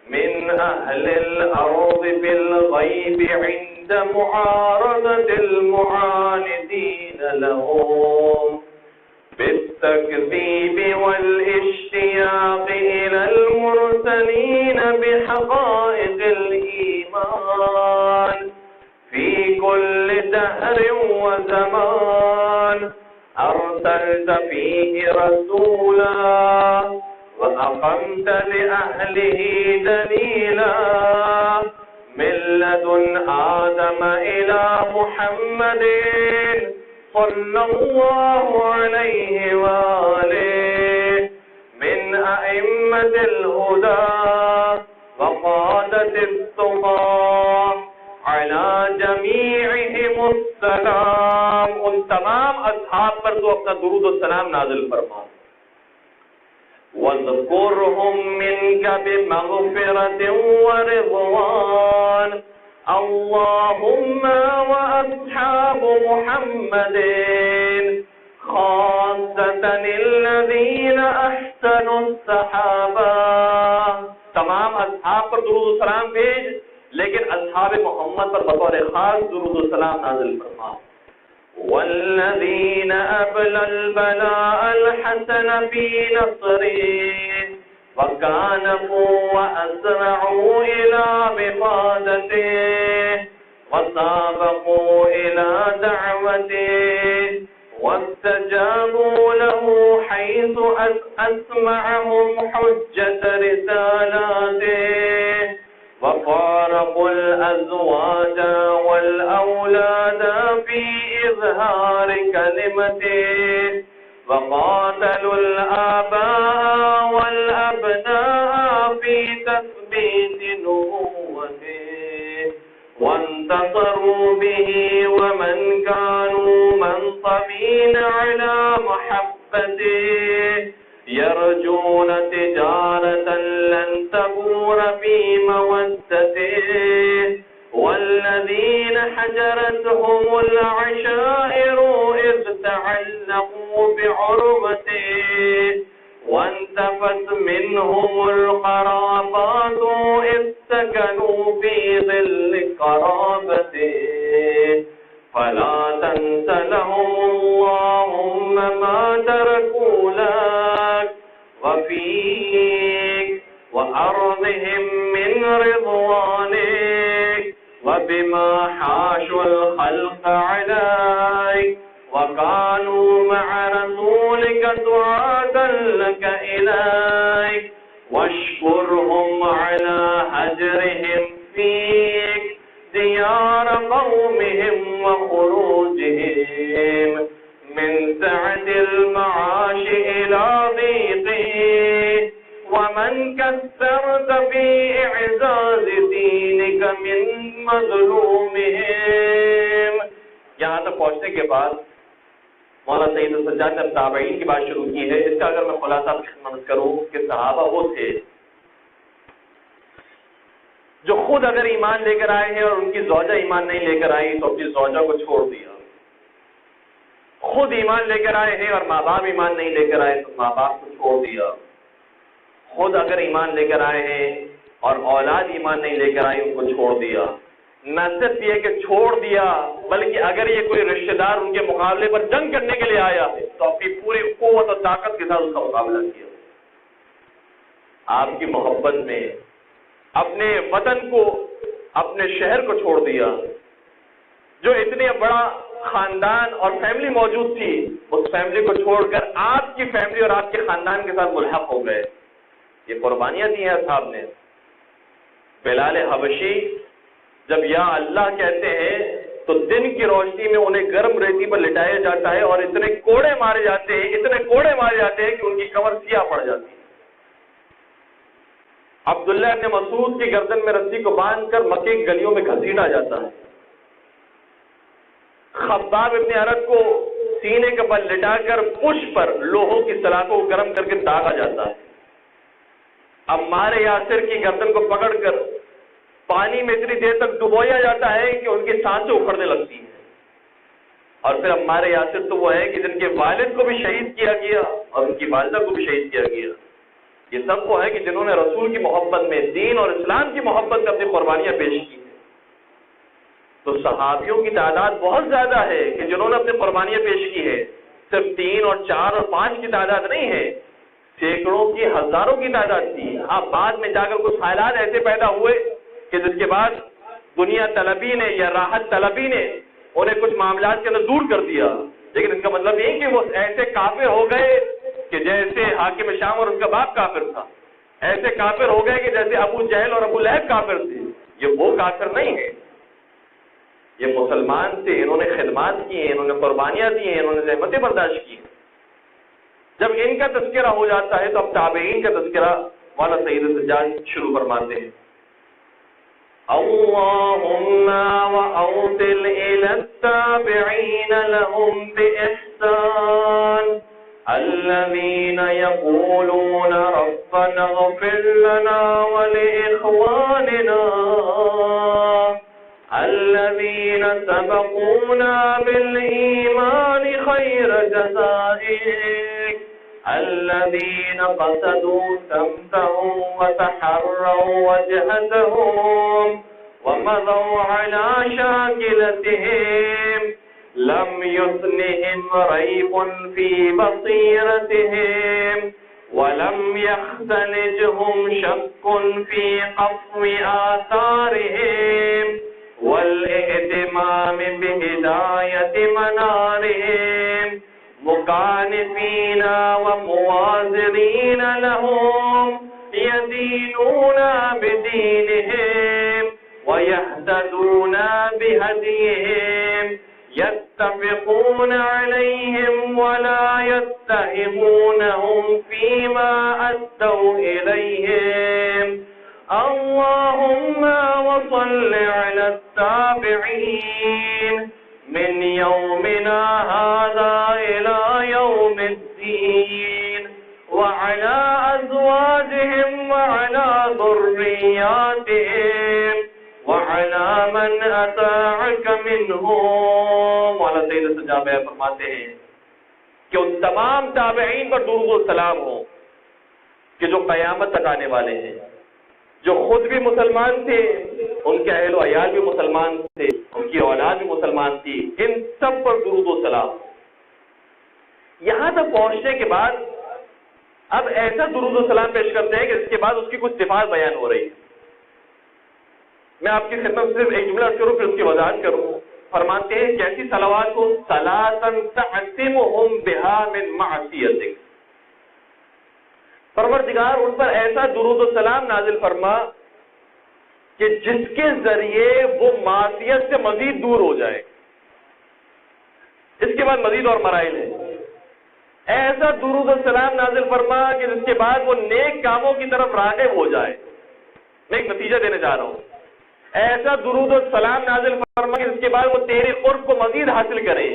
من أهل الأرض بالغيب عند معارضة المعاندين لهم بالتكذيب والاشتياق إلى المرسلين بحقائق الإيمان في كل دهر وزمان أرسلت فيه رسولا وأقمت لأهله دليلا من لدن آدم إلى محمد صلى الله عليه وآله من أئمة الهدى وقادة التقى على جميعهم السلام. ان تمام اصحاب پر تو اپنا درود و سلام نازل فرما. وَاذْكُرْهُمْ مِنْكَ بِمَغْفِرَةٍ وَرِضْوَانٍ. اللهم وأصحاب محمد خاصة الذين أحسنوا الصحابة. تمام اصحاب پر درود و سلام بھیج، لیکن اصحاب محمد پر بطور خاص درود و سلام نازل فرما. والذين أبلى البلاء الحسن في نصره وكانوا وأسرعوا إلى بفادته وسابقوا إلى دعوته واستجابوا له حيث أسمعهم حجة رسالاته وفارقوا الأزواج والأولاد في إظهار كلمته وقاتلوا الآباء والأبناء في تثبيت نبوته وانتصروا به ومن كانوا منصبين على محبته يرجون تجارة لن تبور في مودته والذين حجرتهم العشائر إذ تعلقوا بعروته وانتفت منهم القرابات إذ سكنوا في ظل قرابته فلا تنس لهم اللهم ما تركوا لك وفيك وأرضهم من رضوانك وبما حاشوا الخلق عليك وكانوا مع رسولك دعاة لك إليك واشكرهم على هجرهم فيك ديار قومهم وخروجهم من سعة المعاش إلى ضيقه ومن كثرت في إعزاز دينك من مظلومهم. یہاں تک پہنچنے کے بعد مولا سید السجاد نے تابعین کی بات شروع کی ہے. اس کا اگر میں خلاصہ خدمت کروں کہ صحابہ وہ تھے جو خود اگر ایمان لے کر آئے ہیں اور ان کی زوجہ ایمان نہیں لے کر آئی تو اپنی زوجہ کو چھوڑ دیا. خود ایمان لے کر آئے ہیں اور ماں باپ ایمان نہیں لے کر آئے تو ماں باپ کو چھوڑ دیا. خود اگر ایمان لے کر آئے ہیں اور اولاد ایمان نہیں لے کر آئی ان کو چھوڑ دیا. نہ صرف یہ کہ چھوڑ دیا بلکہ اگر یہ کوئی رشتہ دار ان کے مقابلے پر جنگ کرنے کے لیے آیا تو اپنی پوری قوت اور طاقت کے ساتھ اس کا مقابلہ کیا. آپ کی محبت میں اپنے وطن کو اپنے شہر کو چھوڑ دیا. جو اتنے بڑا خاندان اور فیملی موجود تھی اس فیملی کو چھوڑ کر آپ کی فیملی اور آپ کے خاندان کے ساتھ ملحق ہو گئے. یہ قربانیاں دی ہیں اصحاب نے. بلال حبشی جب یا اللہ کہتے ہیں تو دن کی روشنی میں انہیں گرم ریتی پر لٹایا جاتا ہے اور اتنے کوڑے مارے جاتے ہیں کہ ان کی کمر سیاہ پڑ جاتی ہے. عبداللہ ابن مسعود کی گردن میں رسی کو باندھ کر مکے کی گلیوں میں گھسیٹا جاتا ہے. خباب ابن عرد کو سینے کے بل لٹا کر پشت پر لوہوں کی سلاخوں کو گرم کر کے داغا جاتا ہے. عمار یاسر کی گردن کو پکڑ کر پانی میں اتنی دیر تک ڈبویا جاتا ہے کہ ان کی سانسیں اکھڑنے لگتی ہیں. اور پھر عمار یاسر تو وہ ہے کہ جن کے والد کو بھی شہید کیا گیا اور ان کی والدہ کو بھی شہید کیا گیا. یہ سب وہ ہے کہ جنہوں نے رسول کی محبت میں دین اور اسلام کی محبت میں اپنی قربانیاں پیش کی ہیں. تو صحابیوں کی تعداد بہت زیادہ ہے کہ جنہوں نے اپنی قربانیاں پیش کی ہے. صرف 3 اور 4 اور 5 کی تعداد نہیں ہے, سینکڑوں کی ہزاروں کی تعداد تھی. اب بعد میں جا کر کچھ حالات ایسے پیدا ہوئے کہ جس کے بعد دنیا طلبی نے یا راحت طلبی نے انہیں کچھ معاملات کے اندر دور کر دیا. لیکن اس کا مطلب یہ کہ وہ ایسے کافر ہو گئے کہ جیسے حاکم شام اور اس کا باپ کافر تھا, ایسے کافر ہو گئے کہ جیسے ابو جہل اور ابو لہب کافر تھے. یہ وہ کافر نہیں ہے, یہ مسلمان تھے. انہوں نے خدمات کی ہیں, انہوں نے قربانیاں دی ہیں, انہوں نے زحمتیں برداشت کی ہیں. جب ان کا تذکرہ ہو جاتا ہے تو اب تابعین کا تذکرہ مولا سید السجاد شروع فرماتے ہیں. اللهم وأوصل إلى التابعين لهم بإحسان الذين يقولون ربنا اغفر لنا ولإخواننا الذين سبقونا بالإيمان خير جزائك الذين قصدوا سمتهم وتحروا وجهتهم ومضوا على شاكلتهم لم يثنهم ريب في بصيرتهم ولم يختلجهم شك في قصو آثارهم والاهتمام بهداية منارهم مكانفين وموازرين لهم يدينون بدينهم ويهتدون بهديهم يتفقون عليهم ولا يتهمونهم فيما أدوا إليهم اللهم وصل على التابعين من يومنا هذا إلى يوم الدين وعلى أزواجهم وعلى ذرياتهم وعلى من أطاعك منهم. مولانا سید سجاد فرماتے ہیں کہ ان تمام تابعین پر درود و سلام ہو کہ جو قیامت تک آنے والے ہیں، جو خود بھی مسلمان تھے، ان کے اہل و عیال بھی مسلمان تھے، ان کی اولاد بھی مسلمان تھی، ان سب پر درود و سلام. یہاں تک پہنچنے کے بعد اب ایسا درود و سلام پیش کرتے ہیں کہ اس کے بعد اس کی کچھ صفات بیان ہو رہی ہے. میں آپ کی خدمت میں صرف ایک جملہ کروں پھر اس کی وضاحت کروں. فرماتے ہیں کیسی صلوات کو؟ صلاۃً تعصمہم بہا من معصیتک. پروردگار ان پر ایسا درود و سلام نازل فرما کہ جس کے ذریعے وہ معصیت سے مزید دور ہو جائے. اس کے بعد مزید اور مراحل ہیں. ایسا درود و سلام نازل فرما کہ جس کے بعد وہ نیک کاموں کی طرف راغب ہو جائے. میں ایک نتیجہ دینے جا رہا ہوں. ایسا درود و سلام نازل فرما کہ جس کے بعد وہ تیرے قرب کو مزید حاصل کرے.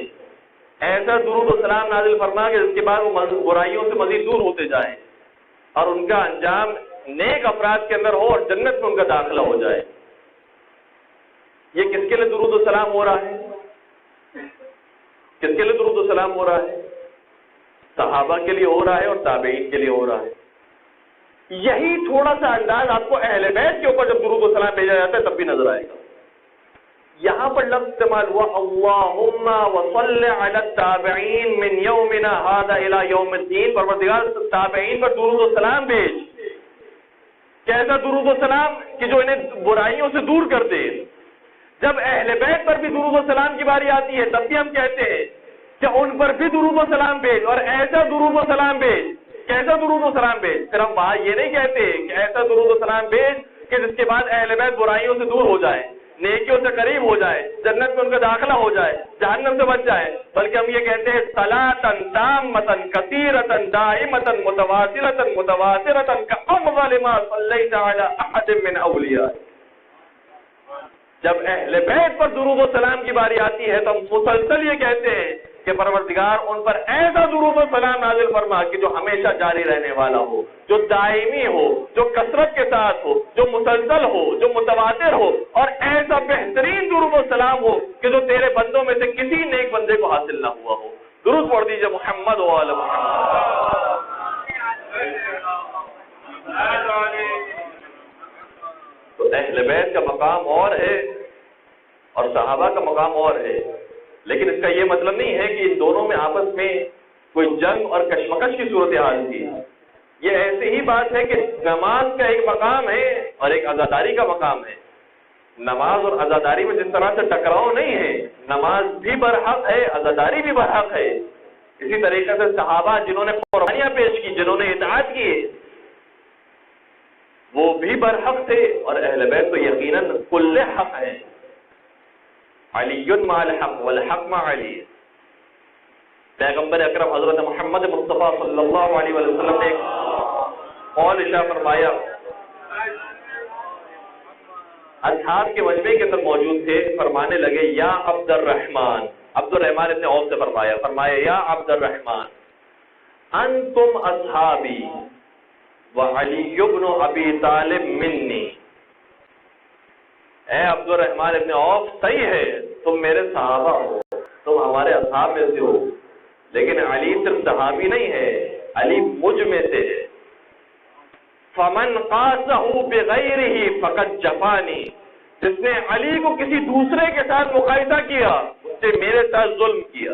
ایسا درود و سلام نازل فرما کہ جس کے بعد وہ برائیوں سے مزید دور ہوتے جائیں اور ان کا انجام نیک افراد کے اندر ہو اور جنت میں ان کا داخلہ ہو جائے. یہ کس کے لیے درود و سلام ہو رہا ہے؟ کس کے لیے درود و سلام ہو رہا ہے؟ صحابہ کے لیے ہو رہا ہے اور تابعین کے لیے ہو رہا ہے. یہی تھوڑا سا انداز آپ کو اہل بیت کے اوپر جب درود و سلام بھیجا جاتا ہے تب بھی نظر آئے گا. یہاں پر لفظ استعمال ہوا اللہم وصل علی التابعین من یومنا ھذا الی یوم الدین. پروردگار تابعین پر درود و سلام بھیج. کیسا درود و سلام کہ جو انہیں برائیوں سے دور کر دے. جب اہل بیت پر بھی درود و سلام کی باری آتی ہے تب بھی ہم کہتے ہیں کہ ان پر بھی درود و سلام بھیج اور ایسا درود و سلام بھیج. کیسا درود و سلام بھیج؟ پھر ہم وہاں یہ نہیں کہتے کہ ایسا درود و سلام بھیج کہ جس کے بعد اہل بیت برائیوں سے دور ہو جائے، نیکیوں سے قریب ہو جائے، جنت میں ان کا داخلہ ہو جائے، جہنم سے بچ جائے. بلکہ ہم یہ کہتے ہیں صلاۃً تامۃً کثیرۃً دائمۃً متواترۃً کأفضل ما صلیت علی احد من اولیاء. جب اہل بیت پر درود و سلام کی باری آتی ہے تو ہم مسلسل یہ کہتے ہیں کہ پروردگار ان پر ایسا درود و سلام نازل فرما کہ جو ہمیشہ جاری رہنے والا ہو، جو دائمی ہو، جو کثرت کے ساتھ ہو، جو مسلسل ہو، جو متواتر ہو، اور ایسا بہترین درود و سلام ہو کہ جو تیرے بندوں میں سے کسی نیک بندے کو حاصل نہ ہوا ہو. درود پڑھ دیجئے محمد و آل محمد. تو اہل بیت کا مقام اور ہے اور صحابہ کا مقام اور ہے. لیکن اس کا یہ مطلب نہیں ہے کہ ان دونوں میں آپس میں کوئی جنگ اور کشمکش کی صورتحال تھی. یہ ایسی ہی بات ہے کہ نماز کا ایک مقام ہے اور ایک عزاداری کا مقام ہے. نماز اور عزاداری میں جس طرح سے ٹکراؤ نہیں ہے، نماز بھی برحق ہے، عزاداری بھی برحق ہے. اسی طریقے سے صحابہ جنہوں نے قربانیاں پیش کی، جنہوں نے اطاعت کی، وہ بھی برحق تھے اور اہل بیت تو یقیناً کل حق ہے. علی مع الحق والحق مع علی. پیغمبر اکرم حضرت محمد مصطفیٰ صلی اللہ علیہ وسلم نے ایک قول ارشاد فرمایا، اصحاب کے مجمع کے اندر موجود تھے، فرمانے لگے یا عبد الرحمن. عبد الرحمن ابن عوف سے فرمایا یا عبد الرحمن انتم اصحابی وعلی بن ابی طالب منی. اے عبد الرحمن ابن عوف، صحیح ہے تم میرے صحابہ ہو، تم ہمارے اصحاب میں سے ہو، لیکن علی صرف صحابی نہیں ہے، علی مجھ میں سے ہے. فمن قاسہ بغیرہ فقد جفانی. جس نے علی کو کسی دوسرے کے ساتھ مقایسہ کیا اس نے میرے ساتھ ظلم کیا.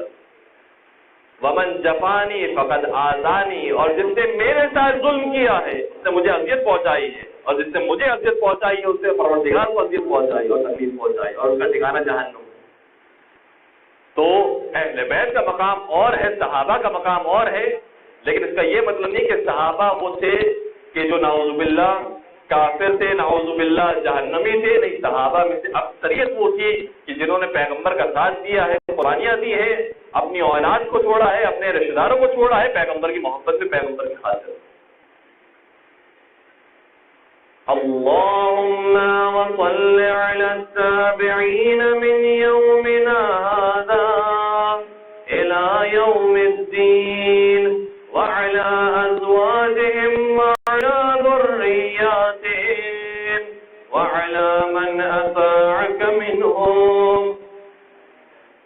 ومن جفانی فقد آذانی. اور جس نے میرے ساتھ ظلم کیا ہے، اس نے مجھے اذیت پہنچائی ہے، اور جس نے مجھے اذیت پہنچائی ہے اس نے پروردگار کو اذیت پہنچائی اور تکلیف پہنچائی، اور اس کا ٹھکانہ جہنم. تو اہل بیت کا مقام اور ہے، صحابہ کا مقام اور ہے. لیکن اس کا یہ مطلب نہیں کہ صحابہ وہ تھے کہ جو نعوذ باللہ کافر تھے، نعوذ باللہ جہنمی تھے، نہیں صحابہ میں سے اکثریت وہ تھی کہ جنہوں نے پیغمبر کا ساتھ دیا ہے، قربانیاں دی ہیں، اپنی اولاد کو چھوڑا ہے، اپنے رشتہ داروں کو چھوڑا ہے، پیغمبر کی محبت میں، پیغمبر کی خاطر. اللهم وصل على التابعين من يومنا هذا إلى يوم الدين وعلى أزواجهم وعلى ذرياتهم وعلى من أطاعك منهم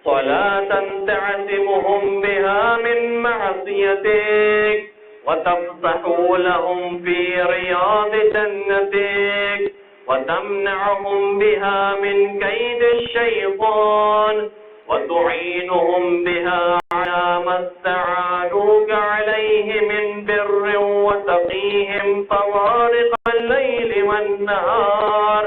صلاة تعصمهم بها من معصيتك وتفتح لهم في رياض جنتك وتمنعهم بها من كيد الشيطان وتعينهم بها على ما استعانوك عليه من بر وتقيهم طوارق الليل والنهار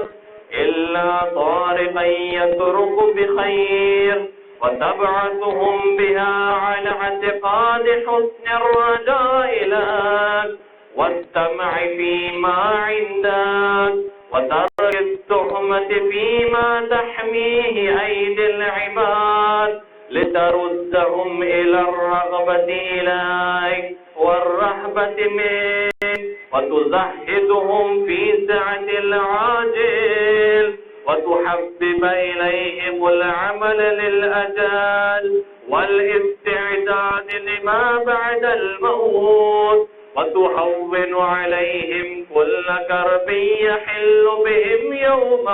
إلا طارقا يترك بخير وتبعثهم بها على اعتقاد حسن الرجاء لك والسمع فيما عندك وترك التهمة فيما تحميه أيدي العباد لتردهم إلى الرغبة إليك والرهبة منك وتزهدهم في سعة العاجل وتحبب إليهم العمل للأجال والاستعداد لما بعد الموت وتهون عليهم كل كرب يحل بهم يوم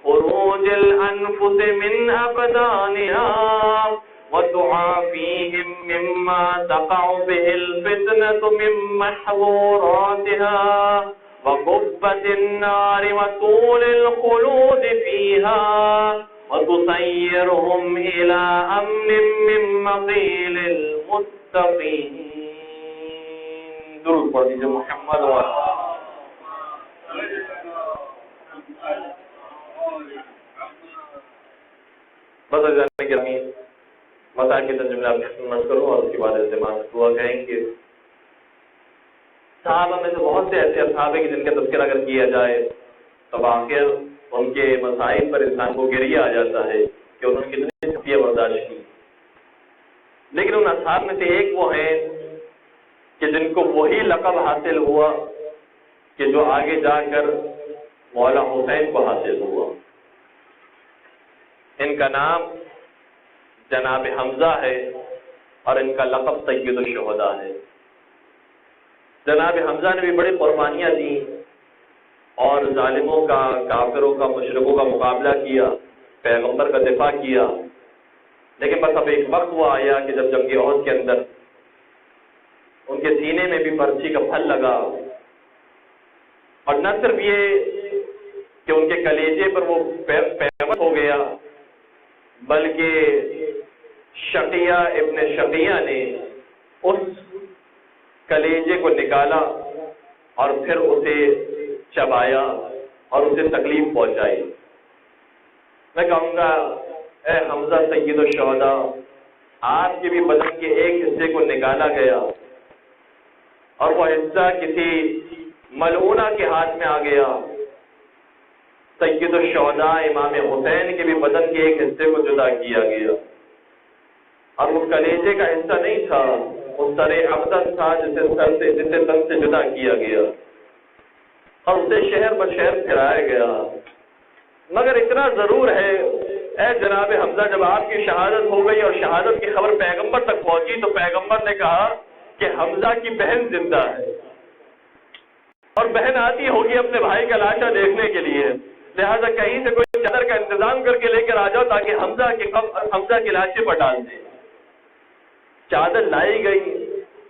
خروج الأنفس من أبدانها وتعافيهم مما تقع به الفتنة من محظوراتها وقبة النار وطول الخلود فيها وتسيرهم إلى أمن من مقيل المتقين. درود پڑھ دیجیے محمد و بس جانے کے لیے مسائل کی ترجمہ آپ کی خدمت کروں اور اس کے بعد اہتمام دعا کہیں گے. صحابہ میں سے بہت سے ایسے اصحاب ہیں کہ جن کا تذکرہ اگر کیا جائے تو واقعہ ان کے مسائل پر انسان کو گریہ آ جاتا ہے کہ انہوں نے کتنی چھٹیاں برداشت کی. لیکن ان اصحاب میں سے ایک وہ ہیں کہ جن کو وہی لقب حاصل ہوا کہ جو آگے جا کر مولا حسین کو حاصل ہوا. ان کا نام جناب حمزہ ہے اور ان کا لقب سید الشہداء ہے. جناب حمزہ نے بھی بڑی قربانیاں دی اور ظالموں کا، کافروں کا، مشرکوں کا مقابلہ کیا، پیغمبر کا دفاع کیا. لیکن بس اب ایک وقت وہ آیا کہ جب جنگ احد کے اندر ان کے سینے میں بھی برچھی کا پھل لگا اور نہ صرف یہ کہ ان کے کلیجے پر وہ پیوند ہو گیا بلکہ شقیہ ابن شقیہ نے اس کلیجے کو نکالا اور پھر اسے چبایا اور اسے تکلیف پہنچائی. میں کہوں گا اے حمزہ سید الشہداء، آپ کے بھی بدن کے ایک حصے کو نکالا گیا اور وہ حصہ کسی ملعونہ کے ہاتھ میں آ گیا. سید الشہداء امام حسین کے بھی بدن کے ایک حصے کو جدا کیا گیا اور وہ کلیجے کا حصہ نہیں تھا، وہ سر اقدس تھا جسے تن سے جدا کیا گیا اور اسے شہر بشہر پھرایا گیا. مگر اتنا ضرور ہے اے جناب حمزہ، جب آپ کی شہادت ہو گئی اور شہادت کی خبر پیغمبر تک پہنچی تو پیغمبر نے کہا کہ حمزہ کی بہن زندہ ہے اور بہن آتی ہوگی اپنے بھائی کا لاشا دیکھنے کے لیے، لہذا کہیں سے کوئی چادر کا انتظام کر کے لے کر آ جاؤ تاکہ حمزہ کی لاشے پر ڈال دیں. چادر لائی گئی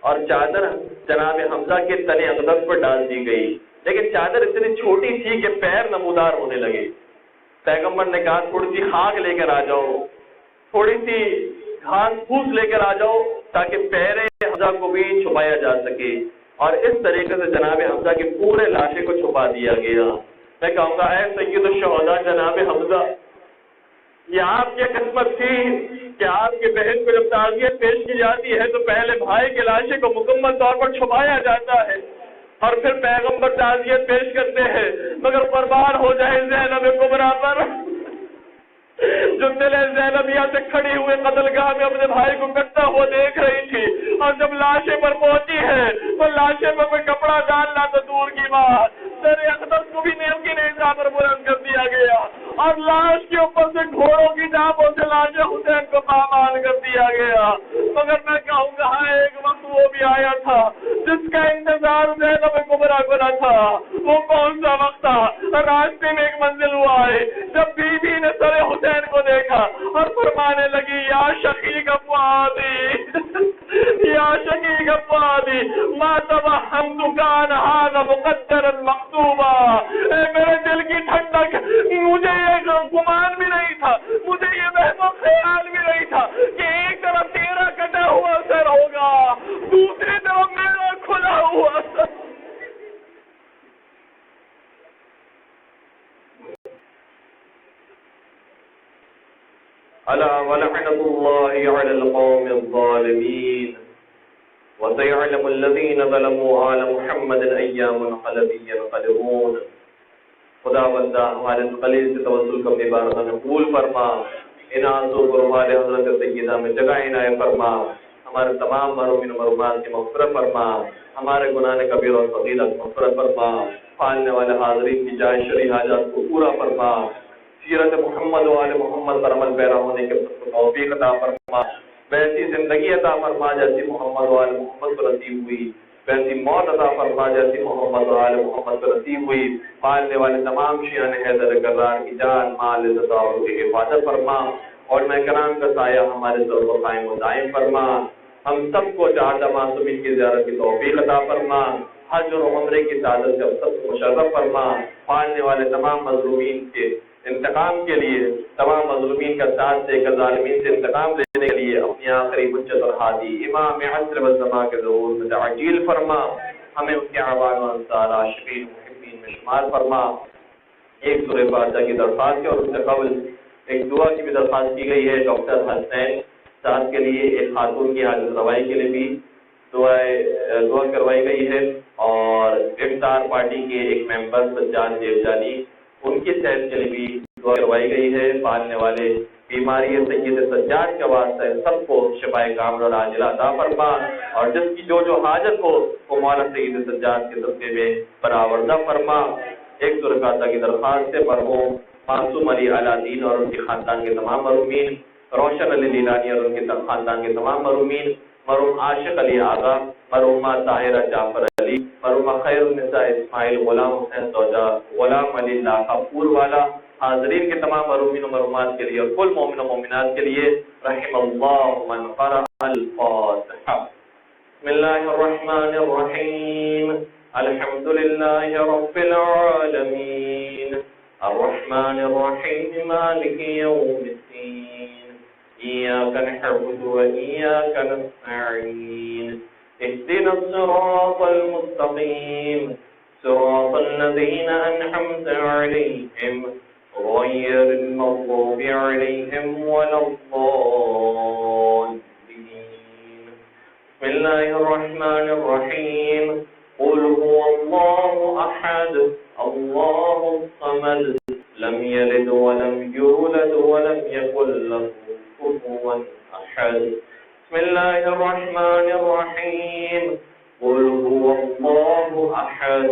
اور چادر جناب حمزہ کے تن اقدس پر ڈال دی گئی، لیکن چادر اتنی چھوٹی تھی کہ پیر نمودار ہونے لگے. پیغمبر نے کہا تھوڑی سی خاک لے کر آ جاؤ، تھوڑی سی گھاس پھوس لے کر آ جاؤ تاکہ پیر حمزہ کو بھی چھپایا جا سکے. اور اس طریقے سے جناب حمزہ کے پورے لاشے کو چھپا دیا گیا. میں کہوں گا اے سید الشہداء جناب حمزہ، یہ آپ کی قسمت تھی کہ آپ کی بہن کو جب تعزیت پیش کی جاتی ہے تو پہلے بھائی کے لاشے کو مکمل طور پر چھپایا جاتا ہے اور پھر پیغمبر تعزیت پیش کرتے ہیں، مگر قربان ہو جائے زینب کبریٰ پر جو دل زینبیہ سے کھڑی ہوئے قتل گاہ میں اپنے بھائی کو کٹتا ہوا دیکھ رہی تھی، اور جب لاشیں پر پہنچی ہے تو لاشیں پر کوئی کپڑا ڈالنا تو دور کی بات، سر اقدس کو بھی نیل کی نیزہ پر بلند کر دیا گیا، اور لاش کے اوپر سے گھوڑوں کی ڈانپوں سے لاش حسین کو پامان کر دیا گیا۔ مگر میں کہوں گا ایک وقت وہ بھی آیا تھا جس کا انتظار زینب کبریٰ کو نہ تھا، وہ کون سا وقت تھا؟ راستے میں ایک منزل ہوا ہے جب بی بی نے سر حسین کو دیکھا اور فرمانے لگی یا شقیق فؤادی یا شقیق فؤادی ما توہمت کان ھذا مقدرا مکتوبا، اے میرے دل کی ٹھنڈک، مجھے یہ گمان بھی نہیں تھا، مجھے یہ وہم و خیال بھی نہیں تھا کہ ایک طرف تیرا کٹا ہوا سر ہوگا، دوسری طرف میرا کھلا ہوا سر۔ ألا ولعنة الله على القوم الظالمين وسيعلم الذين ظلموا آل محمد أيام منقلب ينقلبون۔ خدا بندہ ہمارے قلیل سے توسل کا عبارت میں قبول فرما، ان آنسو پر ہمارے حضرت سیدہ میں جگہ عنایت فرما، ہمارے تمام مرحومین و مرحومات کی مغفرت فرما، ہمارے گناہ کبیر اور صغیرہ کی مغفرت فرما، پالنے والے حاضرین کی جائز شرعی حاجات کو پورا فرما، سیرت محمد و آل محمد پر عمل پیرا ہونے کے توفیق عطا فرما، ویسی زندگی عطا فرما جیسی محمد و آل محمد کو نصیب ہوئی، ویسی موت عطا فرما جیسی محمد و آل محمد کو نصیب ہوئی، پالنے والے تمام شیعان حیدر کرار کی جان مال عزت اور کی حفاظت فرما، اور میں کرام کا سایہ ہمارے سر و قائم و دائم فرما، ہم سب کو چاہتا معصومین کی زیارت کی توفیق عطا فرما، حج اور عمرے کی سعادت سے ہم سب کو مشرف فرما، پالنے والے تمام مظلومین کے انتقام کے لیے، تمام مظلومین کا ساتھ دے کر ظالمین سے انتقام لینے کے لیے اپنی آخری حجت اور ہادی امام عصر والزمان کے ظہور میں تعجیل فرما، ہمیں ان کے اعوان و انصار عاشقین محبین میں شمار فرما۔ ایک سورہ فاتحہ کی درخواست ہے اور اس سے قبل ایک دعا کی بھی درخواست کی گئی ہے ڈاکٹر حسین صاحب کے لیے، ایک خاتون کی حاجت روائی کے لیے بھی دعا کروائی گئی ہے، اور افطار پارٹی کے ایک ممبر سجاد دیوجانی ان کی صحت کے لیے بھی دعا کروائی گئی ہے۔ پالنے والے بیماری سید سجاد کے واسطے سب کو شفائے کامل اور عاجلہ عطا فرما، اور جس کی جو حاجت ہو وہ مولا سید سجاد کے صدقے میں برآوردہ فرما۔ ایک سورہ فاتحہ کی درخواست ہے مرحوم معصوم علی علادین اور ان کے خاندان کے تمام مرحومین، روشن علی لیلانی اور ان کے خاندان کے تمام مرحومین، مرحوم عاشق علی آغا، مرحومہ طاہرہ جعفر علی، مرحومہ خیر النساء اسماعیل غلام حسین سوجا، غلام علی لاقہ پور والا، حاضرین کے تمام مرحومین و مرحومات کے لیے اور کل مومن و مومنات کے لیے رحم اللہ من قرأ الفاتحہ۔ بسم اللہ الرحمن الرحیم، الحمد للہ رب العالمین، الرحمن الرحیم، مالک یوم الدین، إياك نعبد وإياك نستعين، اهدنا الصراط المستقيم، صراط الذين أنعمت عليهم غير المغضوب عليهم ولا الضالين۔ بسم الله الرحمن الرحيم، قل هو الله أحد الله الصمد لم يلد ولم يولد ولم يكن له كفوا أحد۔ بسم الله الرحمن الرحيم، قل هو الله أحد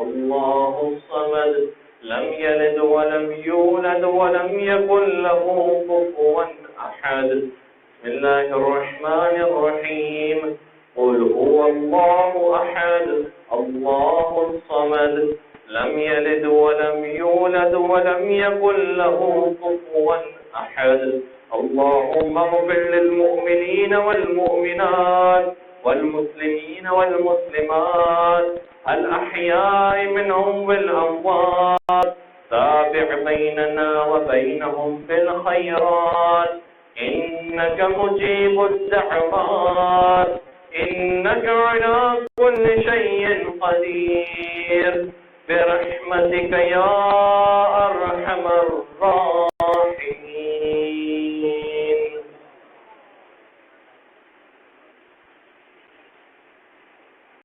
الله الصمد لم يلد ولم يولد ولم يكن له كفوا أحد۔ بسم الله الرحمن الرحيم، قل هو الله أحد الله الصمد لم يلد ولم يولد ولم يكن له كفوا أحد۔ اللهم اغفر للمؤمنين والمؤمنات والمسلمين والمسلمات الأحياء منهم والأموات، تابع بيننا وبينهم بالخيرات، إنك مجيب الدعوات، إنك على كل شيء قدير، برحمتك يا أرحم الراحمين۔